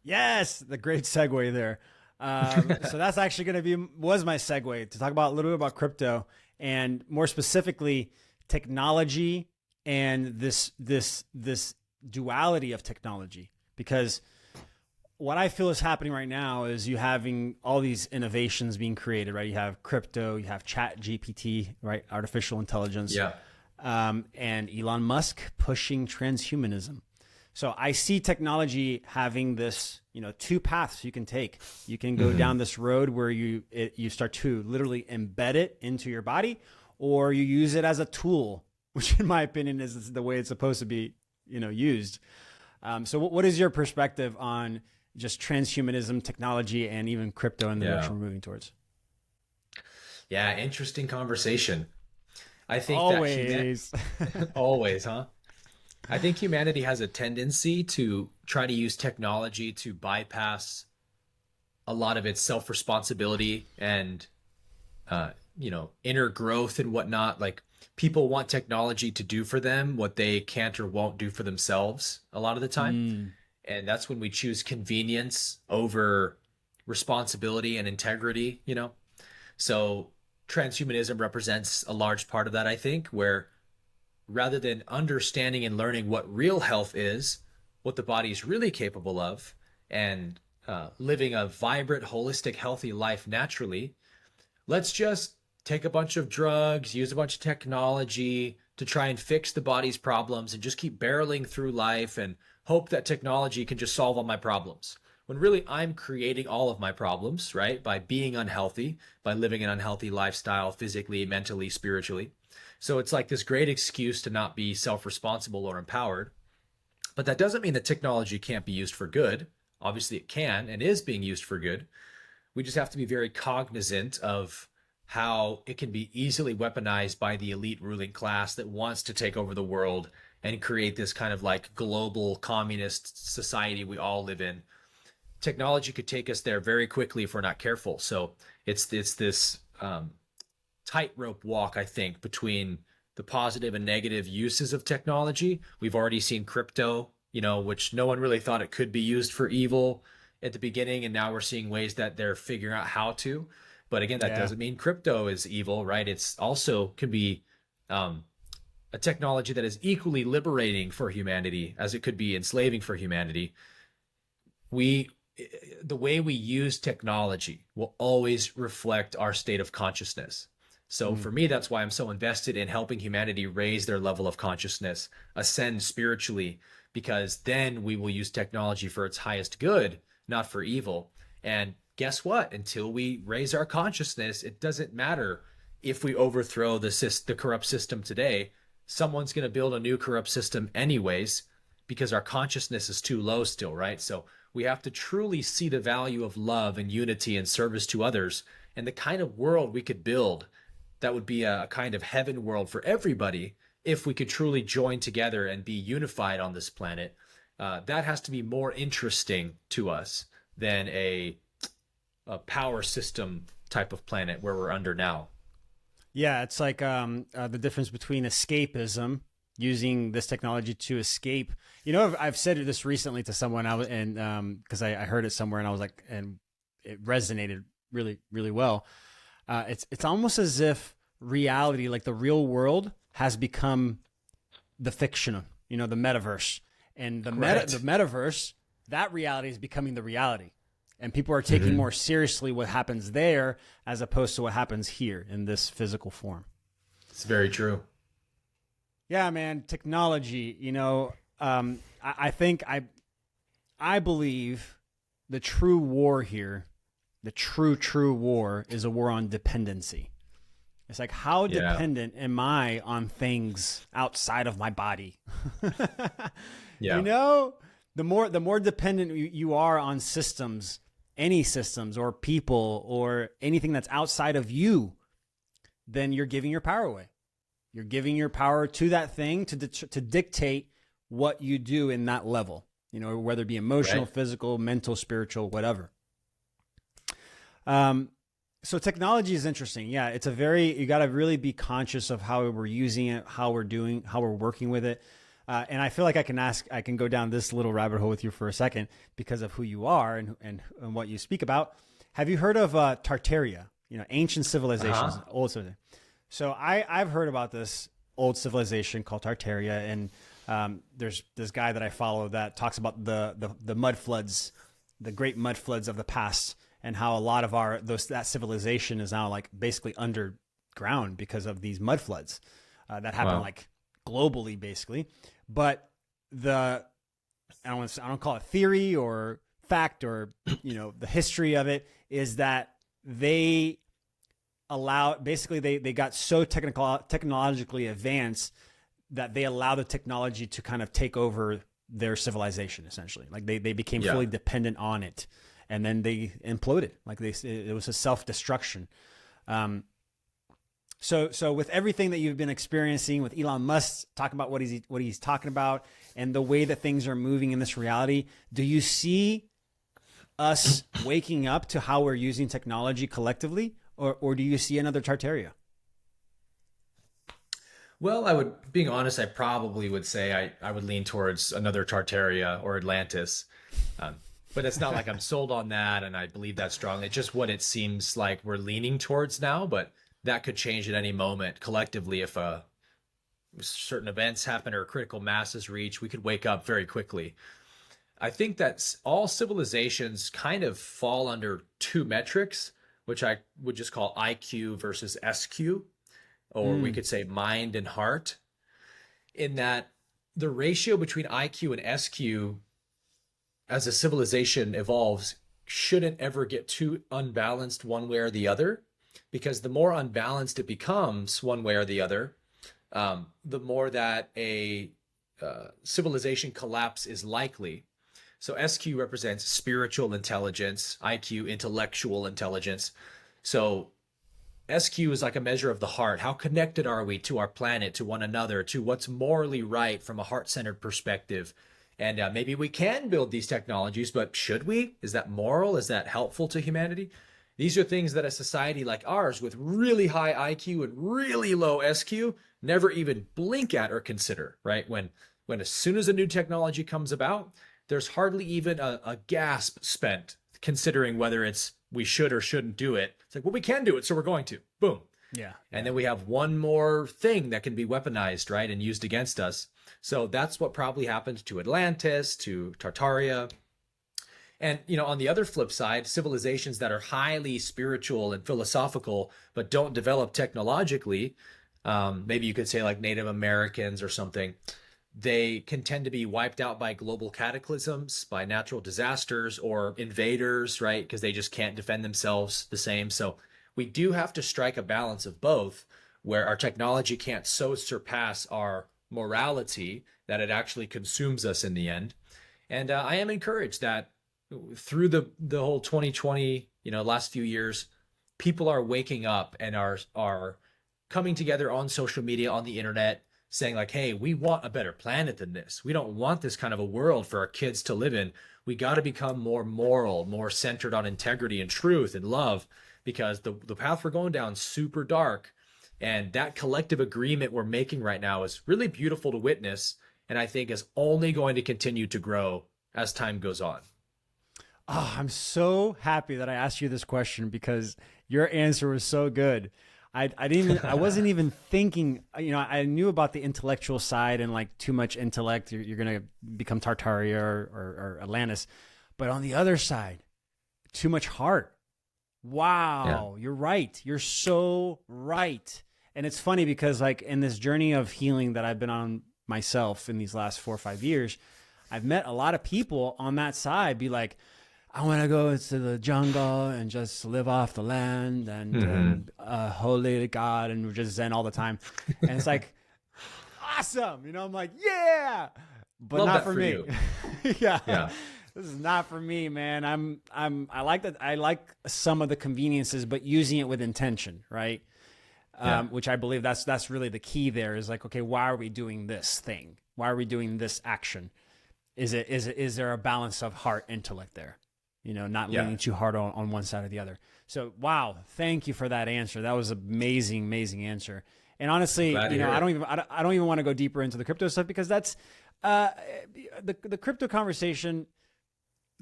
Yes, the great segue there. So that's actually going to was my segue to talk about a little bit about crypto and more specifically technology and this duality of technology. Because what I feel is happening right now is you having all these innovations being created, right? You have crypto, you have chat GPT, right? Artificial intelligence. Yeah. And Elon Musk pushing transhumanism. So I see technology having this, two paths you can take. You can go down this road where you start to literally embed it into your body, or you use it as a tool, which in my opinion is the way it's supposed to be, used. So what is your perspective on just transhumanism, technology, and even crypto in the direction we're moving towards? Yeah, interesting conversation. I think always, always, huh? I think humanity has a tendency to try to use technology to bypass a lot of its self-responsibility and, inner growth and whatnot. Like people want technology to do for them what they can't or won't do for themselves a lot of the time. And that's when we choose convenience over responsibility and integrity, So transhumanism represents a large part of that, I think, where rather than understanding and learning what real health is, what the body is really capable of, and living a vibrant, holistic, healthy life naturally, let's just take a bunch of drugs, use a bunch of technology to try and fix the body's problems and just keep barreling through life and hope that technology can just solve all my problems. When really I'm creating all of my problems, right? By being unhealthy, by living an unhealthy lifestyle, physically, mentally, spiritually. So it's like this great excuse to not be self-responsible or empowered. But that doesn't mean that technology can't be used for good. Obviously it can and is being used for good. We just have to be very cognizant of how it can be easily weaponized by the elite ruling class that wants to take over the world and create this kind of like global communist society we all live in. Technology could take us there very quickly if we're not careful. So it's this tightrope walk, I think, between the positive and negative uses of technology. We've already seen crypto, which no one really thought it could be used for evil at the beginning. And now we're seeing ways that they're figuring out how to. But again, that doesn't mean crypto is evil, right? It's also can be a technology that is equally liberating for humanity as it could be enslaving for humanity. The way we use technology will always reflect our state of consciousness. So for me, that's why I'm so invested in helping humanity raise their level of consciousness, ascend spiritually, because then we will use technology for its highest good, not for evil. And guess what? Until we raise our consciousness, it doesn't matter if we overthrow the corrupt system today. Someone's going to build a new corrupt system anyways, because our consciousness is too low still, right? So we have to truly see the value of love and unity and service to others and the kind of world we could build that would be a kind of heaven world for everybody if we could truly join together and be unified on this planet. That has to be more interesting to us than a power system type of planet where we're under now. Yeah, it's like the difference between escapism, using this technology to escape. I've said this recently to someone, because I heard it somewhere, and I was like, and it resonated really, really well. It's almost as if reality, like the real world, has become the fiction, the metaverse, and the metaverse. That reality is becoming the reality, and people are taking more seriously what happens there as opposed to what happens here in this physical form. It's very true. Yeah, man. Technology. I think I believe the true war here. The true war is a war on dependency. It's like, how Yeah. dependent am I on things outside of my body? You Yeah. know, the more dependent you are on systems, any systems or people or anything that's outside of you, then you're giving your power away. You're giving your power to that thing to dictate what you do in that level, whether it be emotional, Right. physical, mental, spiritual, whatever. So technology is interesting. Yeah, you got to really be conscious of how we're using it, how we're working with it. And I feel like I can go down this little rabbit hole with you for a second because of who you are and what you speak about. Have you heard of Tartaria? Ancient civilizations, Uh-huh. old civilization. So I've heard about this old civilization called Tartaria, and there's this guy that I follow that talks about the mud floods, the great mud floods of the past, and how a lot of that civilization is now like basically underground because of these mud floods that happen Wow. like globally, basically. But I don't call it theory or fact or the history of it is that they they got so technologically advanced that they allow the technology to kind of take over their civilization, essentially. Like they became Yeah. fully dependent on it, and then they imploded. Like it was a self-destruction. So with everything that you've been experiencing with Elon Musk talking about what he's talking about and the way that things are moving in this reality, do you see us waking up to how we're using technology collectively, or do you see another Tartaria? Well, being honest, I probably would say I would lean towards another Tartaria or Atlantis. Um, but it's not like I'm sold on that and I believe that strongly. It's just what it seems like we're leaning towards now, but that could change at any moment collectively if certain events happen or critical mass is reached. We could wake up very quickly. I think that all civilizations kind of fall under two metrics, which I would just call IQ versus SQ, or we Mm, could say mind and heart, in that the ratio between IQ and SQ as a civilization evolves shouldn't ever get too unbalanced one way or the other, because the more unbalanced it becomes one way or the other, the more that a civilization collapse is likely. So SQ represents spiritual intelligence, IQ intellectual intelligence. So SQ is like a measure of the heart. How connected are we to our planet, to one another, to what's morally right from a heart-centered perspective? And maybe we can build these technologies, but should we? Is that moral? Is that helpful to humanity? These are things that a society like ours with really high IQ and really low SQ never even blink at or consider, right? When as soon as a new technology comes about, there's hardly even a gasp spent considering whether we should or shouldn't do it. It's like, well, we can do it, so we're going to. Boom. yeah, And yeah. then we have one more thing that can be weaponized, right, and used against us. So that's what probably happened to Atlantis, to Tartaria. And, on the other flip side, civilizations that are highly spiritual and philosophical, but don't develop technologically, maybe you could say like Native Americans or something, they can tend to be wiped out by global cataclysms, by natural disasters or invaders, right? Because they just can't defend themselves the same. So we do have to strike a balance of both, where our technology can't so surpass our morality that it actually consumes us in the end. And I am encouraged that through the whole 2020, last few years, people are waking up and are coming together on social media, on the internet, saying like, hey, we want a better planet than this. We don't want this kind of a world for our kids to live in. We got to become more moral, more centered on integrity and truth and love, because the path we're going down is super dark. And that collective agreement we're making right now is really beautiful to witness. And I think is only going to continue to grow as time goes on. Oh, I'm so happy that I asked you this question because your answer was so good. I wasn't even thinking, I knew about the intellectual side and like too much intellect, you're going to become Tartaria or Atlantis. But on the other side, too much heart. Yeah. Wow, you're right. You're so right. And it's funny because like in this journey of healing that I've been on myself in these last 4 or 5 years, I've met a lot of people on that side be like, I want to go into the jungle and just live off the land and holy to God and just Zen all the time. And it's like, awesome. You know, I'm like, yeah, but Love not that for for me. you. Yeah. Yeah. This is not for me, man. I like that. I like some of the conveniences, but using it with intention, right? Which I believe that's really the key there is like, okay, why are we doing this thing? Why are we doing this action? Is there a balance of heart intellect there? You know, not leaning too hard on one side or the other. So, wow, thank you for that answer. That was an amazing, amazing answer. And honestly, you know, I don't even want to go deeper into the crypto stuff because that's the crypto conversation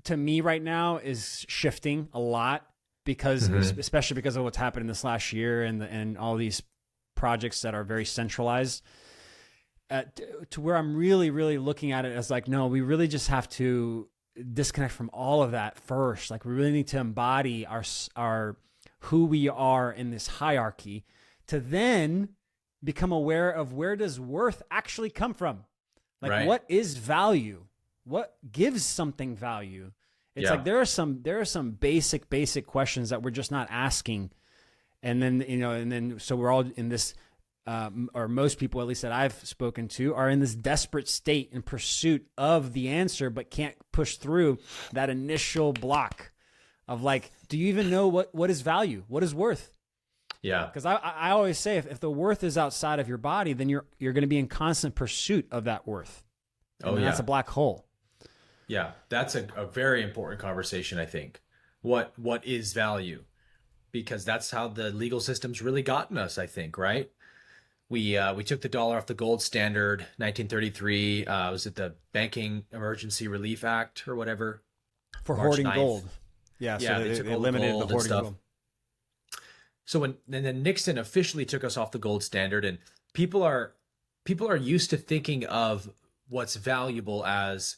to me right now is shifting a lot because especially because of what's happened in this last year and all these projects that are very centralized. To where I'm really, really looking at it as like, no, we really just have to disconnect from all of that first. Like we really need to embody our who we are in this hierarchy to then become aware of where does worth actually come from? Like what is value? What gives something value? It's like there are some basic questions that we're just not asking. And then, so we're all in this, or most people, at least that I've spoken to, are in this desperate state in pursuit of the answer, but can't push through that initial block of like, do you even know what is value? What is worth? Yeah. Because I always say if the worth is outside of your body, then you're going to be in constant pursuit of that worth. And that's a black hole. Yeah, that's a very important conversation, I think. What is value? Because that's how the legal system's really gotten us, I think, right? We took the dollar off the gold standard, 1933. Was it the Banking Emergency Relief Act or whatever? For March hoarding 9th. gold. Yeah, so they took they all eliminated the hoarding stuff. gold. So and then Nixon officially took us off the gold standard, and people are used to thinking of what's valuable as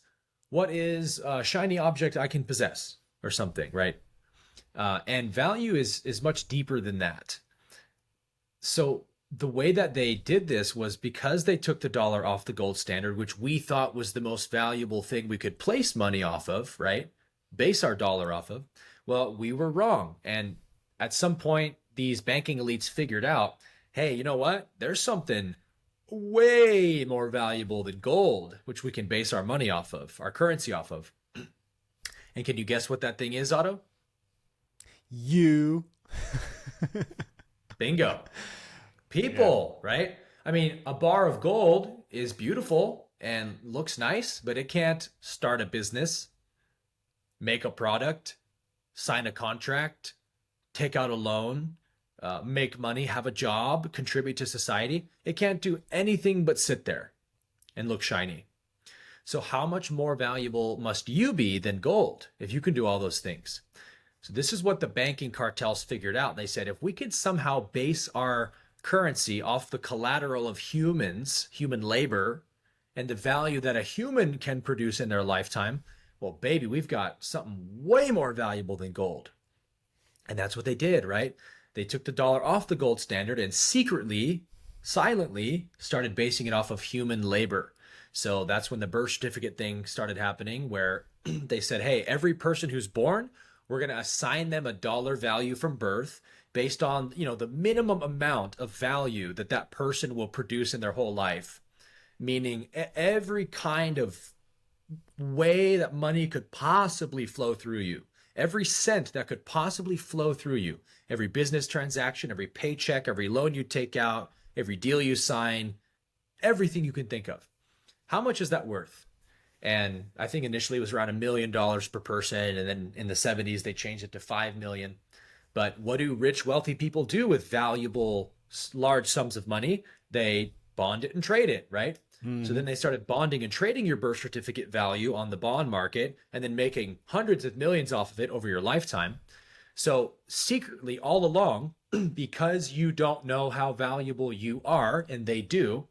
what is a shiny object I can possess or something, right? And value is much deeper than that. So the way that they did this was because they took the dollar off the gold standard, which we thought was the most valuable thing we could place money off of, right? Base our dollar off of. Well, we were wrong. And at some point, these banking elites figured out, hey, you know what? There's something way more valuable than gold, which we can base our money off of, our currency off of. And can you guess what that thing is, Otto? You. Bingo. People, right? I mean, a bar of gold is beautiful and looks nice, but it can't start a business, make a product, sign a contract, take out a loan, make money, have a job, contribute to society. It can't do anything but sit there and look shiny. So how much more valuable must you be than gold if you can do all those things? So this is what the banking cartels figured out. They said, if we could somehow base our currency off the collateral of humans, human labor, and the value that a human can produce in their lifetime, well, baby, we've got something way more valuable than gold. And that's what they did, right? They took the dollar off the gold standard and secretly, silently started basing it off of human labor. So that's when the birth certificate thing started happening, where they said, hey, every person who's born, we're going to assign them a dollar value from birth based on, the minimum amount of value that that person will produce in their whole life. Meaning every kind of way that money could possibly flow through you, every cent that could possibly flow through you, every business transaction, every paycheck, every loan you take out, every deal you sign, everything you can think of. How much is that worth? And I think initially it was around $1 million per person. And then in the 70s, they changed it to 5 million. But what do rich, wealthy people do with valuable, large sums of money? They bond it and trade it, right? So then they started bonding and trading your birth certificate value on the bond market and then making hundreds of millions off of it over your lifetime. So secretly all along, because you don't know how valuable you are, and they do,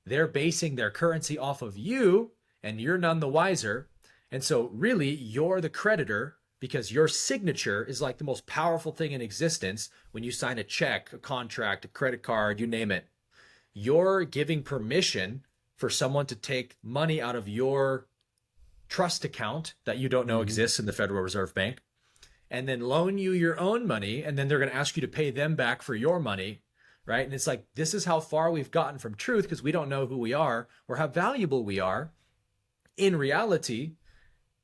they're basing their currency off of you and you're none the wiser. And so really you're the creditor because your signature is like the most powerful thing in existence. When you sign a check, a contract, a credit card, you name it, you're giving permission for someone to take money out of your trust account that you don't know exists in the Federal Reserve Bank, and then loan you your own money, and then they're going to ask you to pay them back for your money, right? And it's like, this is how far we've gotten from truth because we don't know who we are or how valuable we are. In reality,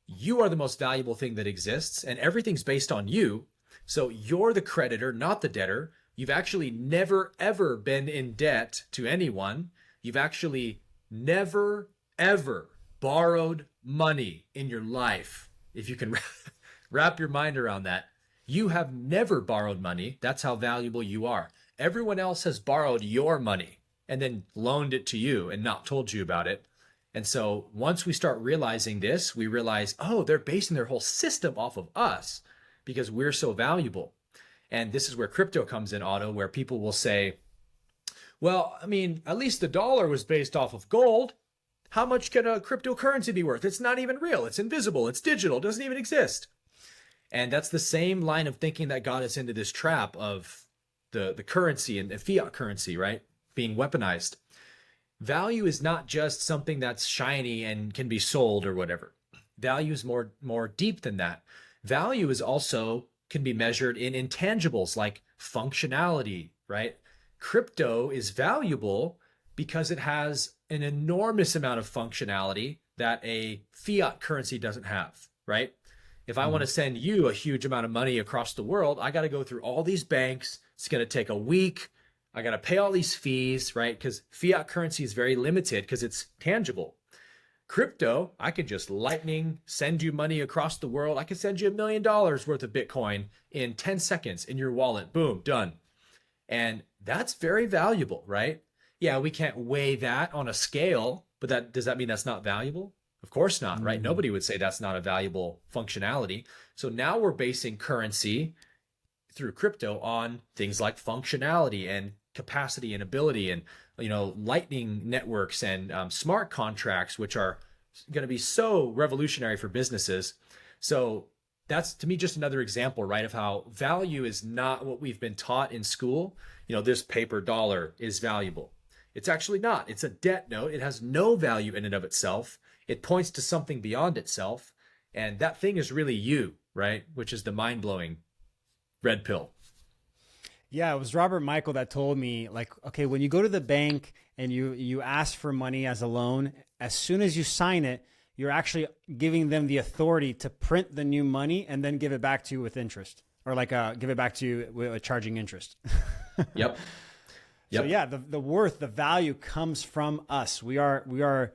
you are the most valuable thing that exists, and everything's based on you. So you're the creditor, not the debtor. You've actually never, ever been in debt to anyone. You've actually never, ever borrowed money in your life. If you can wrap your mind around that, you have never borrowed money. That's how valuable you are. Everyone else has borrowed your money and then loaned it to you and not told you about it. And so once we start realizing this, we realize, oh, they're basing their whole system off of us because we're so valuable. And this is where crypto comes in, Otto, where people will say, well, I mean, at least the dollar was based off of gold. How much can a cryptocurrency be worth? It's not even real. It's invisible. It's digital. It doesn't even exist. And that's the same line of thinking that got us into this trap of the currency and the fiat currency, right? Being weaponized. Value is not just something that's shiny and can be sold or whatever. Value is more deep than that. Value is also can be measured in intangibles like functionality, right? Crypto is valuable because it has an enormous amount of functionality that a fiat currency doesn't have, right? If I want to send you a huge amount of money across the world, I got to go through all these banks. It's going to take a week. I got to pay all these fees, right? Because fiat currency is very limited because it's tangible. Crypto, I could just lightning send you money across the world. I could send you $1 million worth of Bitcoin in 10 seconds in your wallet. Boom, done. And that's very valuable, right? Yeah, we can't weigh that on a scale, but does that mean that's not valuable? Of course not, right? Nobody would say that's not a valuable functionality. So now we're basing currency through crypto on things like functionality and capacity and ability and, lightning networks and smart contracts, which are going to be so revolutionary for businesses. So that's, to me, just another example, right, of how value is not what we've been taught in school. This paper dollar is valuable. It's actually not. It's a debt note. It has no value in and of itself. It points to something beyond itself. And that thing is really you, right? Which is the mind-blowing red pill. Yeah, it was Robert Michael that told me, like, okay, when you go to the bank and you ask for money as a loan, as soon as you sign it, you're actually giving them the authority to print the new money and then give it back to you with interest, or give it back to you with charging interest. Yep. So yeah, the worth, the value comes from us. We are,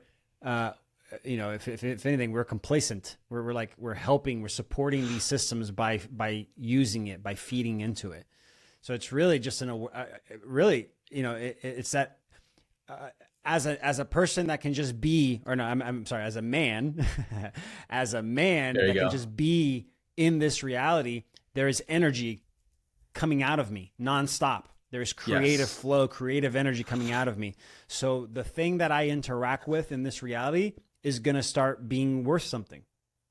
if anything, we're complacent. We're helping, we're supporting these systems by using it, by feeding into it. So it's really just it's that as a person that can just be, or no, I'm sorry, as a man, that can just be in this reality. There is energy coming out of me nonstop. There's creative flow, creative energy coming out of me. So the thing that I interact with in this reality is going to start being worth something.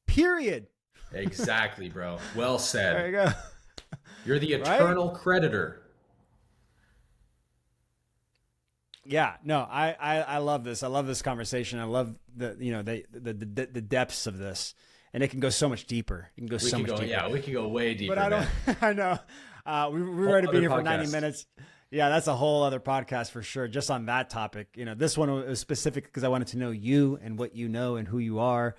Period. Exactly, bro. Well said. There you go. You're the eternal creditor. Yeah, no, I love this. I love this conversation. I love the depths of this, and it can go so much deeper. It can go so much deeper. Yeah, we can go way deeper. But I don't. I know. We're ready to be here for 90 minutes. Yeah, that's a whole other podcast for sure, just on that topic. This one was specific because I wanted to know you and what you know and who you are.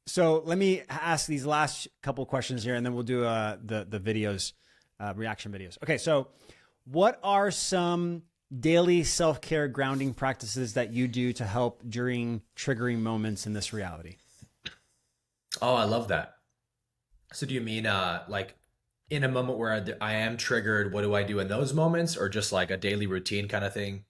So let me ask these last couple questions here, and then we'll do the videos, reaction videos. Okay, so what are some daily self-care grounding practices that you do to help during triggering moments in this reality? Oh, I love that. So do you mean like in a moment where I am triggered, what do I do in those moments, or just like a daily routine kind of thing?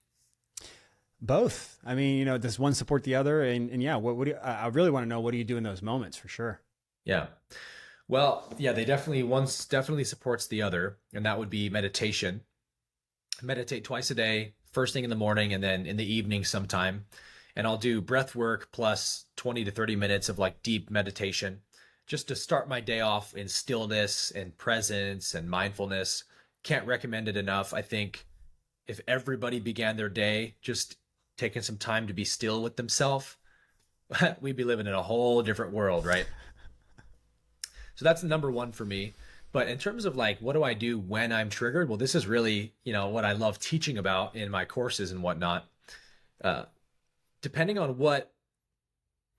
Both. I mean, does one support the other? And yeah, what do you, I really want to know, what do you do in those moments for sure? Yeah. Well, yeah, one definitely supports the other, and that would be meditation. Meditate twice a day, first thing in the morning and then in the evening sometime. And I'll do breath work plus 20 to 30 minutes of like deep meditation just to start my day off in stillness and presence and mindfulness. Can't recommend it enough. I think if everybody began their day just taking some time to be still with themselves, we'd be living in a whole different world, right? So that's number one for me. But in terms of like, what do I do when I'm triggered? Well, this is really, what I love teaching about in my courses and whatnot. Uh, Depending on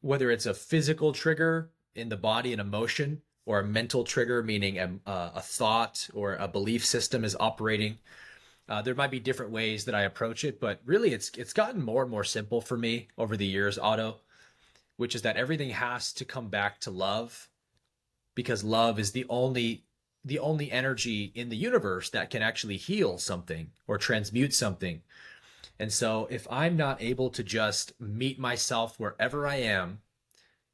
whether it's a physical trigger in the body, an emotion, or a mental trigger, meaning a thought or a belief system is operating. There might be different ways that I approach it, but really it's gotten more and more simple for me over the years, Otto, which is that everything has to come back to love, because love is the only energy in the universe that can actually heal something or transmute something. And so if I'm not able to just meet myself wherever I am,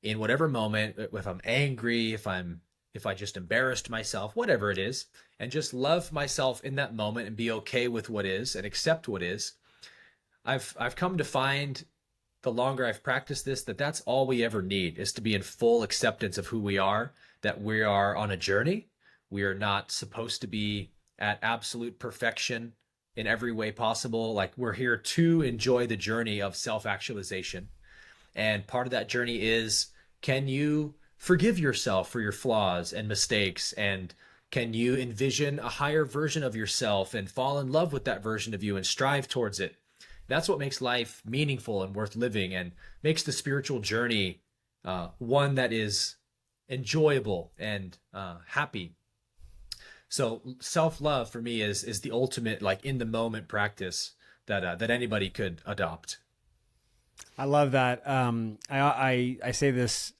in whatever moment, if I'm angry, if I just embarrassed myself, whatever it is, and just love myself in that moment and be okay with what is and accept what is, I've come to find, the longer I've practiced this, that that's all we ever need, is to be in full acceptance of who we are, that we are on a journey. We are not supposed to be at absolute perfection in every way possible. Like, we're here to enjoy the journey of self-actualization. And part of that journey is, can you forgive yourself for your flaws and mistakes? And can you envision a higher version of yourself and fall in love with that version of you and strive towards it? That's what makes life meaningful and worth living, and makes the spiritual journey one that is enjoyable and happy. So self-love for me is the ultimate, like, in the moment practice that anybody could adopt. I love that. I say this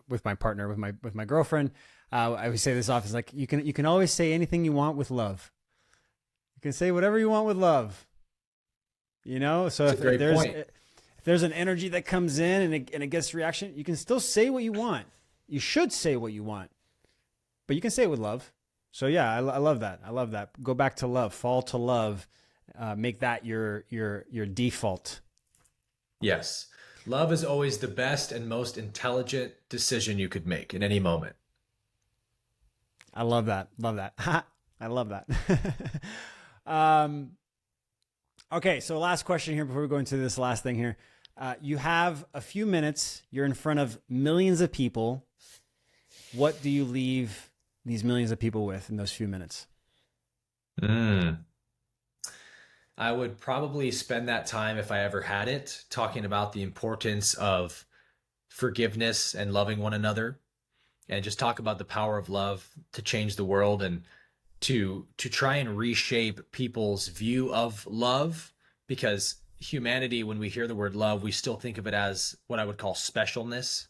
with my partner, with my girlfriend. I would say this often, like, you can always say anything you want with love. You can say whatever you want with love. So That's a great point. if there's an energy that comes in and it gets reaction, you can still say what you want. You should say what you want, but you can say it with love. So yeah, I love that. I love that. Go back to love. Fall to love. Make that your default. Yes. Love is always the best and most intelligent decision you could make in any moment. I love that. Love that. I love that. Okay, so last question here before we go into this last thing here. You have a few minutes. You're in front of millions of people. What do you leave these millions of people with in those few minutes? I would probably spend that time, if I ever had it, talking about the importance of forgiveness and loving one another, and just talk about the power of love to change the world, and to try and reshape people's view of love. Because humanity, when we hear the word love, we still think of it as what I would call specialness.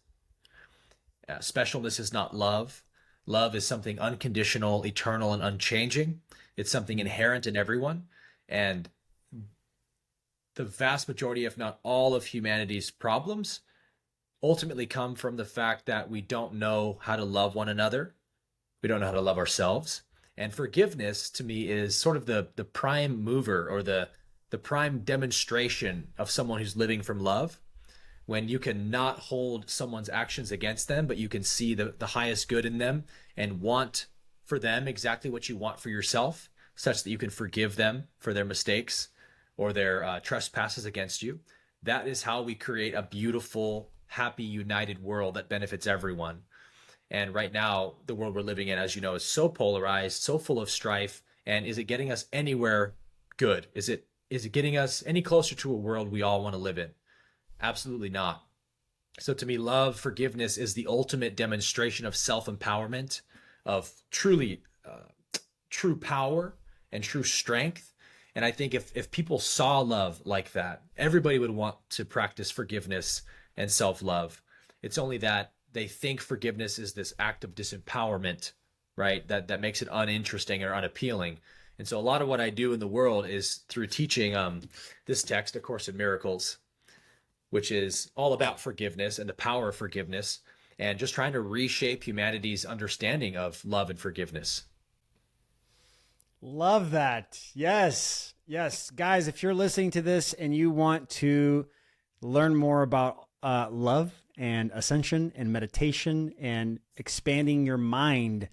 Specialness is not love. Love is something unconditional, eternal, and unchanging. It's something inherent in everyone. And the vast majority, if not all, of humanity's problems ultimately come from the fact that we don't know how to love one another. We don't know how to love ourselves. And forgiveness, to me, is sort of the prime mover, or the prime demonstration of someone who's living from love. When you can not hold someone's actions against them, but you can see the highest good in them and want for them exactly what you want for yourself, such that you can forgive them for their mistakes or their trespasses against you. That is how we create a beautiful, happy, united world that benefits everyone. And right now, the world we're living in, as you know, is so polarized, so full of strife. And is it getting us anywhere good? Is it getting us any closer to a world we all want to live in? Absolutely not. So to me, love, forgiveness is the ultimate demonstration of self-empowerment, of truly true power and true strength. And I think if people saw love like that, everybody would want to practice forgiveness and self-love. It's only that they think forgiveness is this act of disempowerment, right? That makes it uninteresting or unappealing. And so a lot of what I do in the world is through teaching this text, A Course in Miracles, which is all about forgiveness and the power of forgiveness, and just trying to reshape humanity's understanding of love and forgiveness. Love that. Yes. Yes. Guys, if you're listening to this and you want to learn more about love and ascension and meditation and expanding your mind,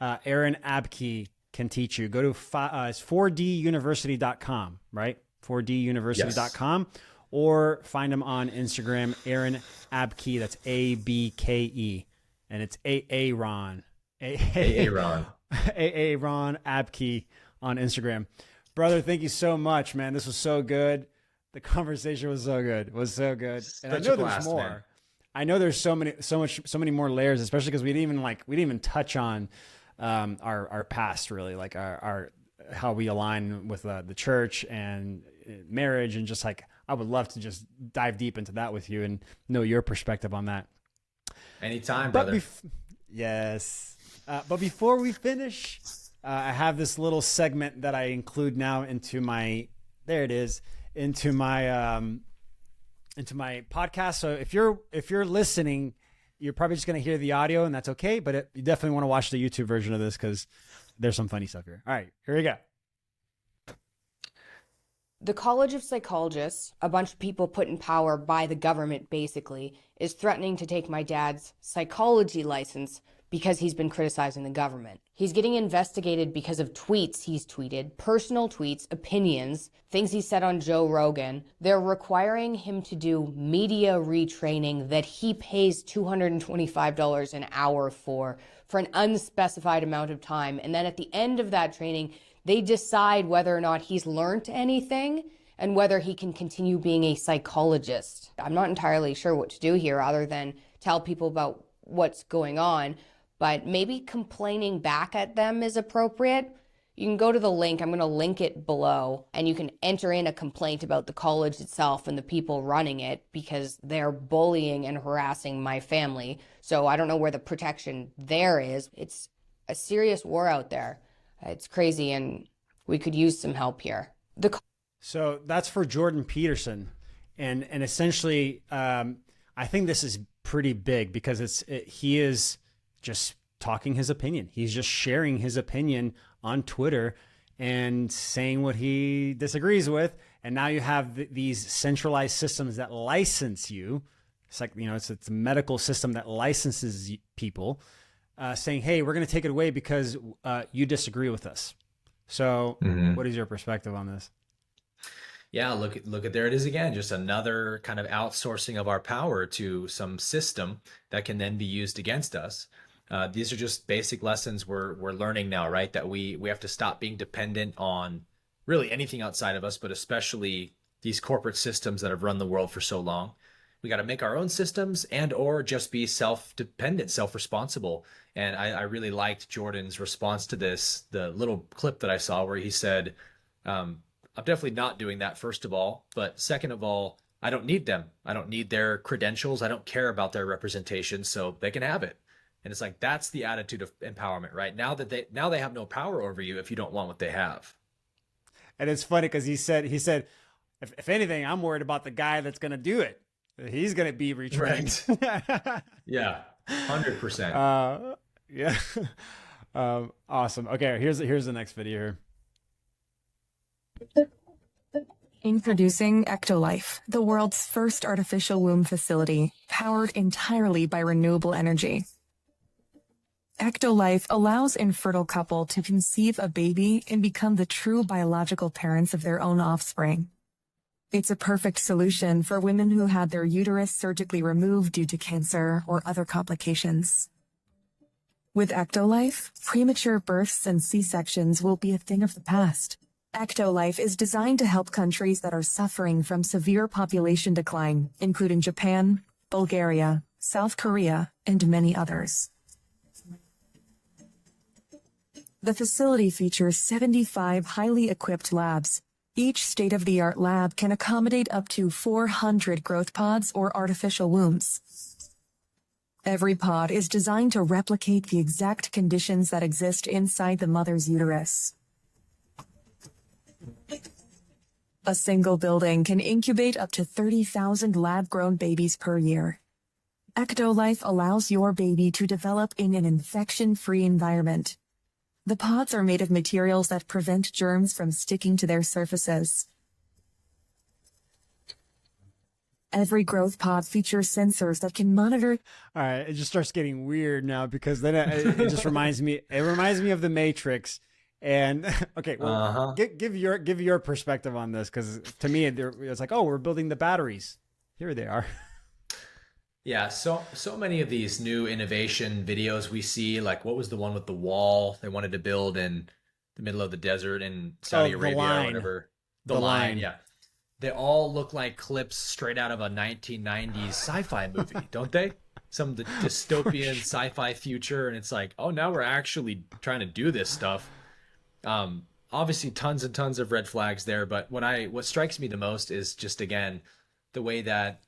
Aaron Abke can teach you. Go to it's 4duniversity.com, right? 4duniversity.com. Yes. or find him on Instagram, Aaron Abke. That's ABKE, and it's Aaron. Aaron. Aaron Abke on Instagram. Brother, thank you so much, man. This was so good. The conversation was so good. It was so good. And I know there's more. Man. I know there's so many more layers, especially because we didn't even touch on our past, really, like our how we align with the church and marriage, and just like I would love to just dive deep into that with you and know your perspective on that. Anytime, brother. Yes. But before we finish, I have this little segment that I include now into my podcast. So if you're listening, you're probably just going to hear the audio, and that's okay. But you definitely want to watch the YouTube version of this because there's some funny stuff here. All right, here we go. The College of Psychologists, a bunch of people put in power by the government basically, is threatening to take my dad's psychology license because he's been criticizing the government. He's getting investigated because of tweets he's tweeted, personal tweets, opinions, things he said on Joe Rogan. They're requiring him to do media retraining that he pays $225 an hour for an unspecified amount of time. And then at the end of that training, they decide whether or not he's learned anything and whether he can continue being a psychologist. I'm not entirely sure what to do here other than tell people about what's going on, but maybe complaining back at them is appropriate. You can go to the link, I'm going to link it below, and you can enter in a complaint about the college itself and the people running it because they're bullying and harassing my family. So I don't know where the protection there is. It's a serious war out there. It's crazy, and we could use some help here. So that's for Jordan Peterson. And essentially, I think this is pretty big because he is just talking his opinion. He's just sharing his opinion on Twitter and saying what he disagrees with. And now you have these centralized systems that license you. It's like, it's a medical system that licenses people, saying, hey, we're going to take it away because you disagree with us. So what is your perspective on this? Yeah, look at there it is again, just another kind of outsourcing of our power to some system that can then be used against us. These are just basic lessons we're learning now, right? That we have to stop being dependent on really anything outside of us, but especially these corporate systems that have run the world for so long. We got to make our own systems and or just be self-dependent, self-responsible. And I really liked Jordan's response to this, the little clip that I saw where he said, I'm definitely not doing that, first of all. But second of all, I don't need them. I don't need their credentials. I don't care about their representation, so they can have it. And it's like, that's the attitude of empowerment, right? Now they have no power over you if you don't want what they have. And it's funny because he said, if anything, I'm worried about the guy that's going to do it. He's going to be retrained. Right. Yeah, 100%. Yeah. Awesome. Okay, here's the next video here. Introducing Ectolife, the world's first artificial womb facility, powered entirely by renewable energy. Ectolife allows infertile couple to conceive a baby and become the true biological parents of their own offspring. It's a perfect solution for women who had their uterus surgically removed due to cancer or other complications. With Ectolife, premature births and C-sections will be a thing of the past. Ectolife is designed to help countries that are suffering from severe population decline, including Japan, Bulgaria, South Korea, and many others. The facility features 75 highly equipped labs. Each state-of-the-art lab can accommodate up to 400 growth pods or artificial wombs. Every pod is designed to replicate the exact conditions that exist inside the mother's uterus. A single building can incubate up to 30,000 lab-grown babies per year. Ectolife allows your baby to develop in an infection-free environment. The pods are made of materials that prevent germs from sticking to their surfaces. Every growth pod features sensors that can monitor. All right, it just starts getting weird now because then it just reminds me. It reminds me of the Matrix, And okay, well, Uh-huh. give your perspective on this, because to me it's like, oh, we're building the batteries. Here they are. Yeah, so many of these new innovation videos we see, like what was the one with the wall they wanted to build in the middle of the desert in Oh, Saudi Arabia or whatever. The the line, line. yeah. They all look like clips straight out of a 1990s sci-fi movie, don't they? Some dystopian sci-fi future, and it's like, oh, now we're actually trying to do this stuff. Obviously, tons and tons of red flags there, but what strikes me the most is just again the way that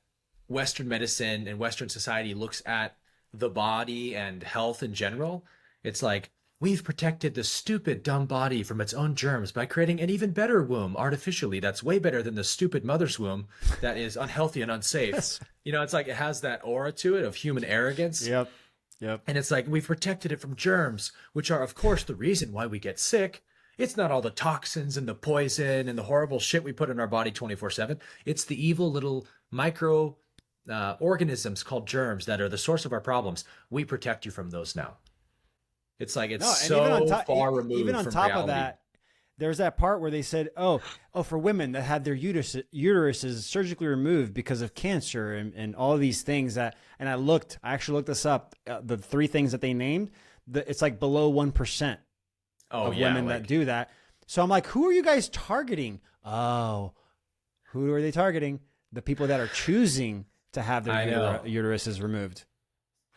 Western medicine and Western society looks at the body and health in general. It's like, we've protected the stupid, dumb body from its own germs by creating an even better womb artificially that's way better than the stupid mother's womb that is unhealthy and unsafe. It's like it has that aura to it of human arrogance. Yep. Yep. And it's like, we've protected it from germs, which are, of course, the reason why we get sick. It's not all the toxins and the poison and the horrible shit we put in our body 24/7. It's the evil little micro organisms called germs that are the source of our problems. We protect you from those now. It's like it's so far removed even on from top reality. of that, there's that part where they said, oh, for women that had their uteruses surgically removed because of cancer and all these things and I actually looked this up. The three things that they named, it's like below 1% of women that do that. So I'm like, who are you guys targeting? Oh, who are they targeting? The people that are choosing to have their uteruses removed.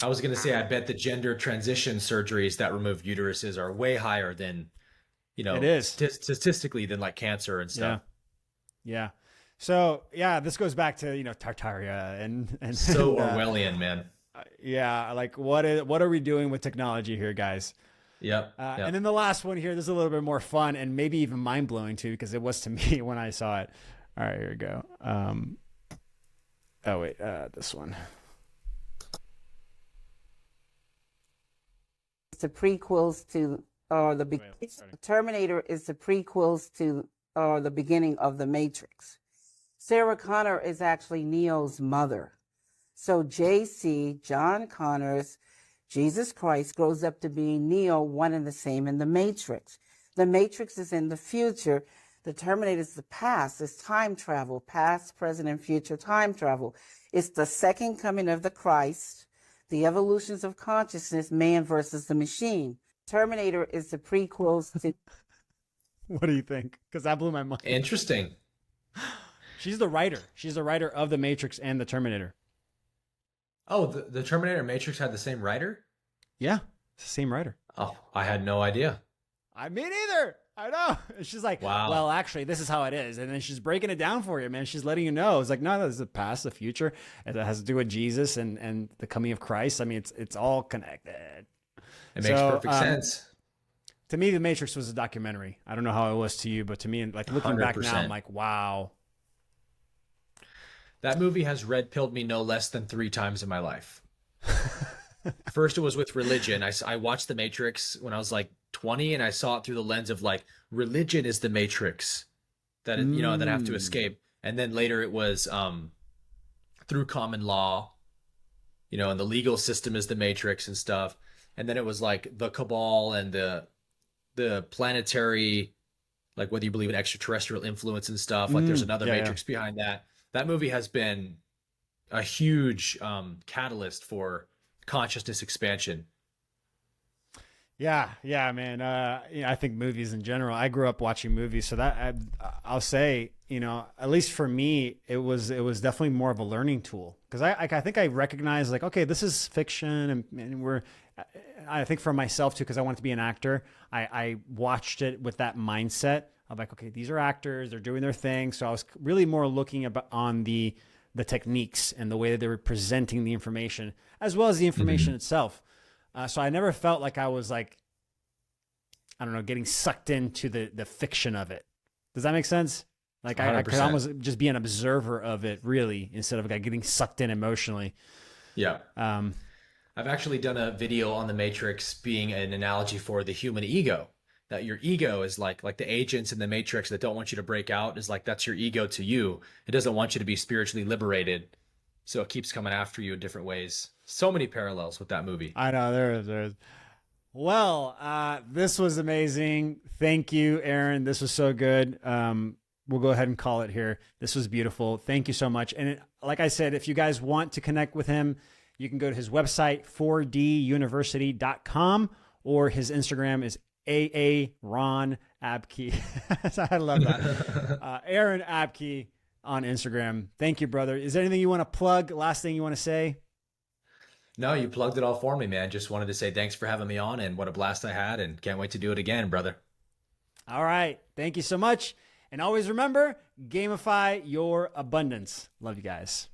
I was going to say, I bet the gender transition surgeries that remove uteruses are way higher than, it is statistically than like cancer and stuff. Yeah. So yeah, this goes back to, Tartaria and so Orwellian, man. Yeah. Like what are we doing with technology here, guys? Yep. And then the last one here, this is a little bit more fun and maybe even mind blowing too, because it was to me when I saw it. All right, here we go. This one. The prequels to Terminator is the prequels to the beginning of the Matrix. Sarah Connor is actually Neo's mother. So JC, John Connor's Jesus Christ, grows up to be Neo, one and the same in the Matrix. The Matrix is in the future. The Terminator is the past. It's time travel, past, present, and future time travel. It's the second coming of the Christ, the evolutions of consciousness, man versus the machine. Terminator is the prequels to... What do you think? Because that blew my mind. Interesting. She's the writer. She's the writer of The Matrix and The Terminator. Oh, the Terminator and Matrix had the same writer? Yeah, it's the same writer. Oh, I had no idea. Me neither. I know. She's like, wow. Well, actually, this is how it is. And then she's breaking it down for you, man. She's letting you know. It's like, no, this is the past, the future. It has to do with Jesus and the coming of Christ. I mean, it's all connected. It makes perfect sense. To me, The Matrix was a documentary. I don't know how it was to you, but to me, like looking 100%. Back now, I'm like, wow. That movie has red pilled me no less than 3 times in my life. First, it was with religion. I watched The Matrix when I was like 20, and I saw it through the lens of like, religion is the Matrix that that I have to escape. And then later it was through common law, and the legal system is the Matrix and stuff. And then it was like the cabal and the planetary, like whether you believe in extraterrestrial influence and stuff. Like there's another Matrix behind that. That movie has been a huge catalyst for consciousness expansion. Yeah, man. I think movies in general. I grew up watching movies, so that I'll say, at least for me, it was definitely more of a learning tool, because I think I recognized like, okay, this is fiction, and I think for myself too, because I wanted to be an actor. I watched it with that mindset. I'm like, okay, these are actors, they're doing their thing. So I was really more looking on the techniques and the way that they were presenting the information, as well as the information itself. So I never felt like I was like, I don't know, getting sucked into the fiction of it. Does that make sense? Like I could almost just be an observer of it, really, instead of like getting sucked in emotionally. Yeah. I've actually done a video on the Matrix being an analogy for the human ego. That your ego is like the agents in the Matrix that don't want you to break out, is like, that's your ego to you. It doesn't want you to be spiritually liberated. So it keeps coming after you in different ways. So many parallels with that movie. I know there's Well, this was amazing. Thank you, Aaron. This was so good. We'll go ahead and call it here. This was beautiful. Thank you so much. And like I said, if you guys want to connect with him, you can go to his website, 4duniversity.com, or his Instagram is Ron Abke. I love that. Aaron Abke on Instagram. Thank you, brother. Is there anything you want to plug? Last thing you want to say? No, you plugged it all for me, man. Just wanted to say thanks for having me on, and what a blast I had, and can't wait to do it again, brother. All right. Thank you so much. And always remember, gamify your abundance. Love you guys.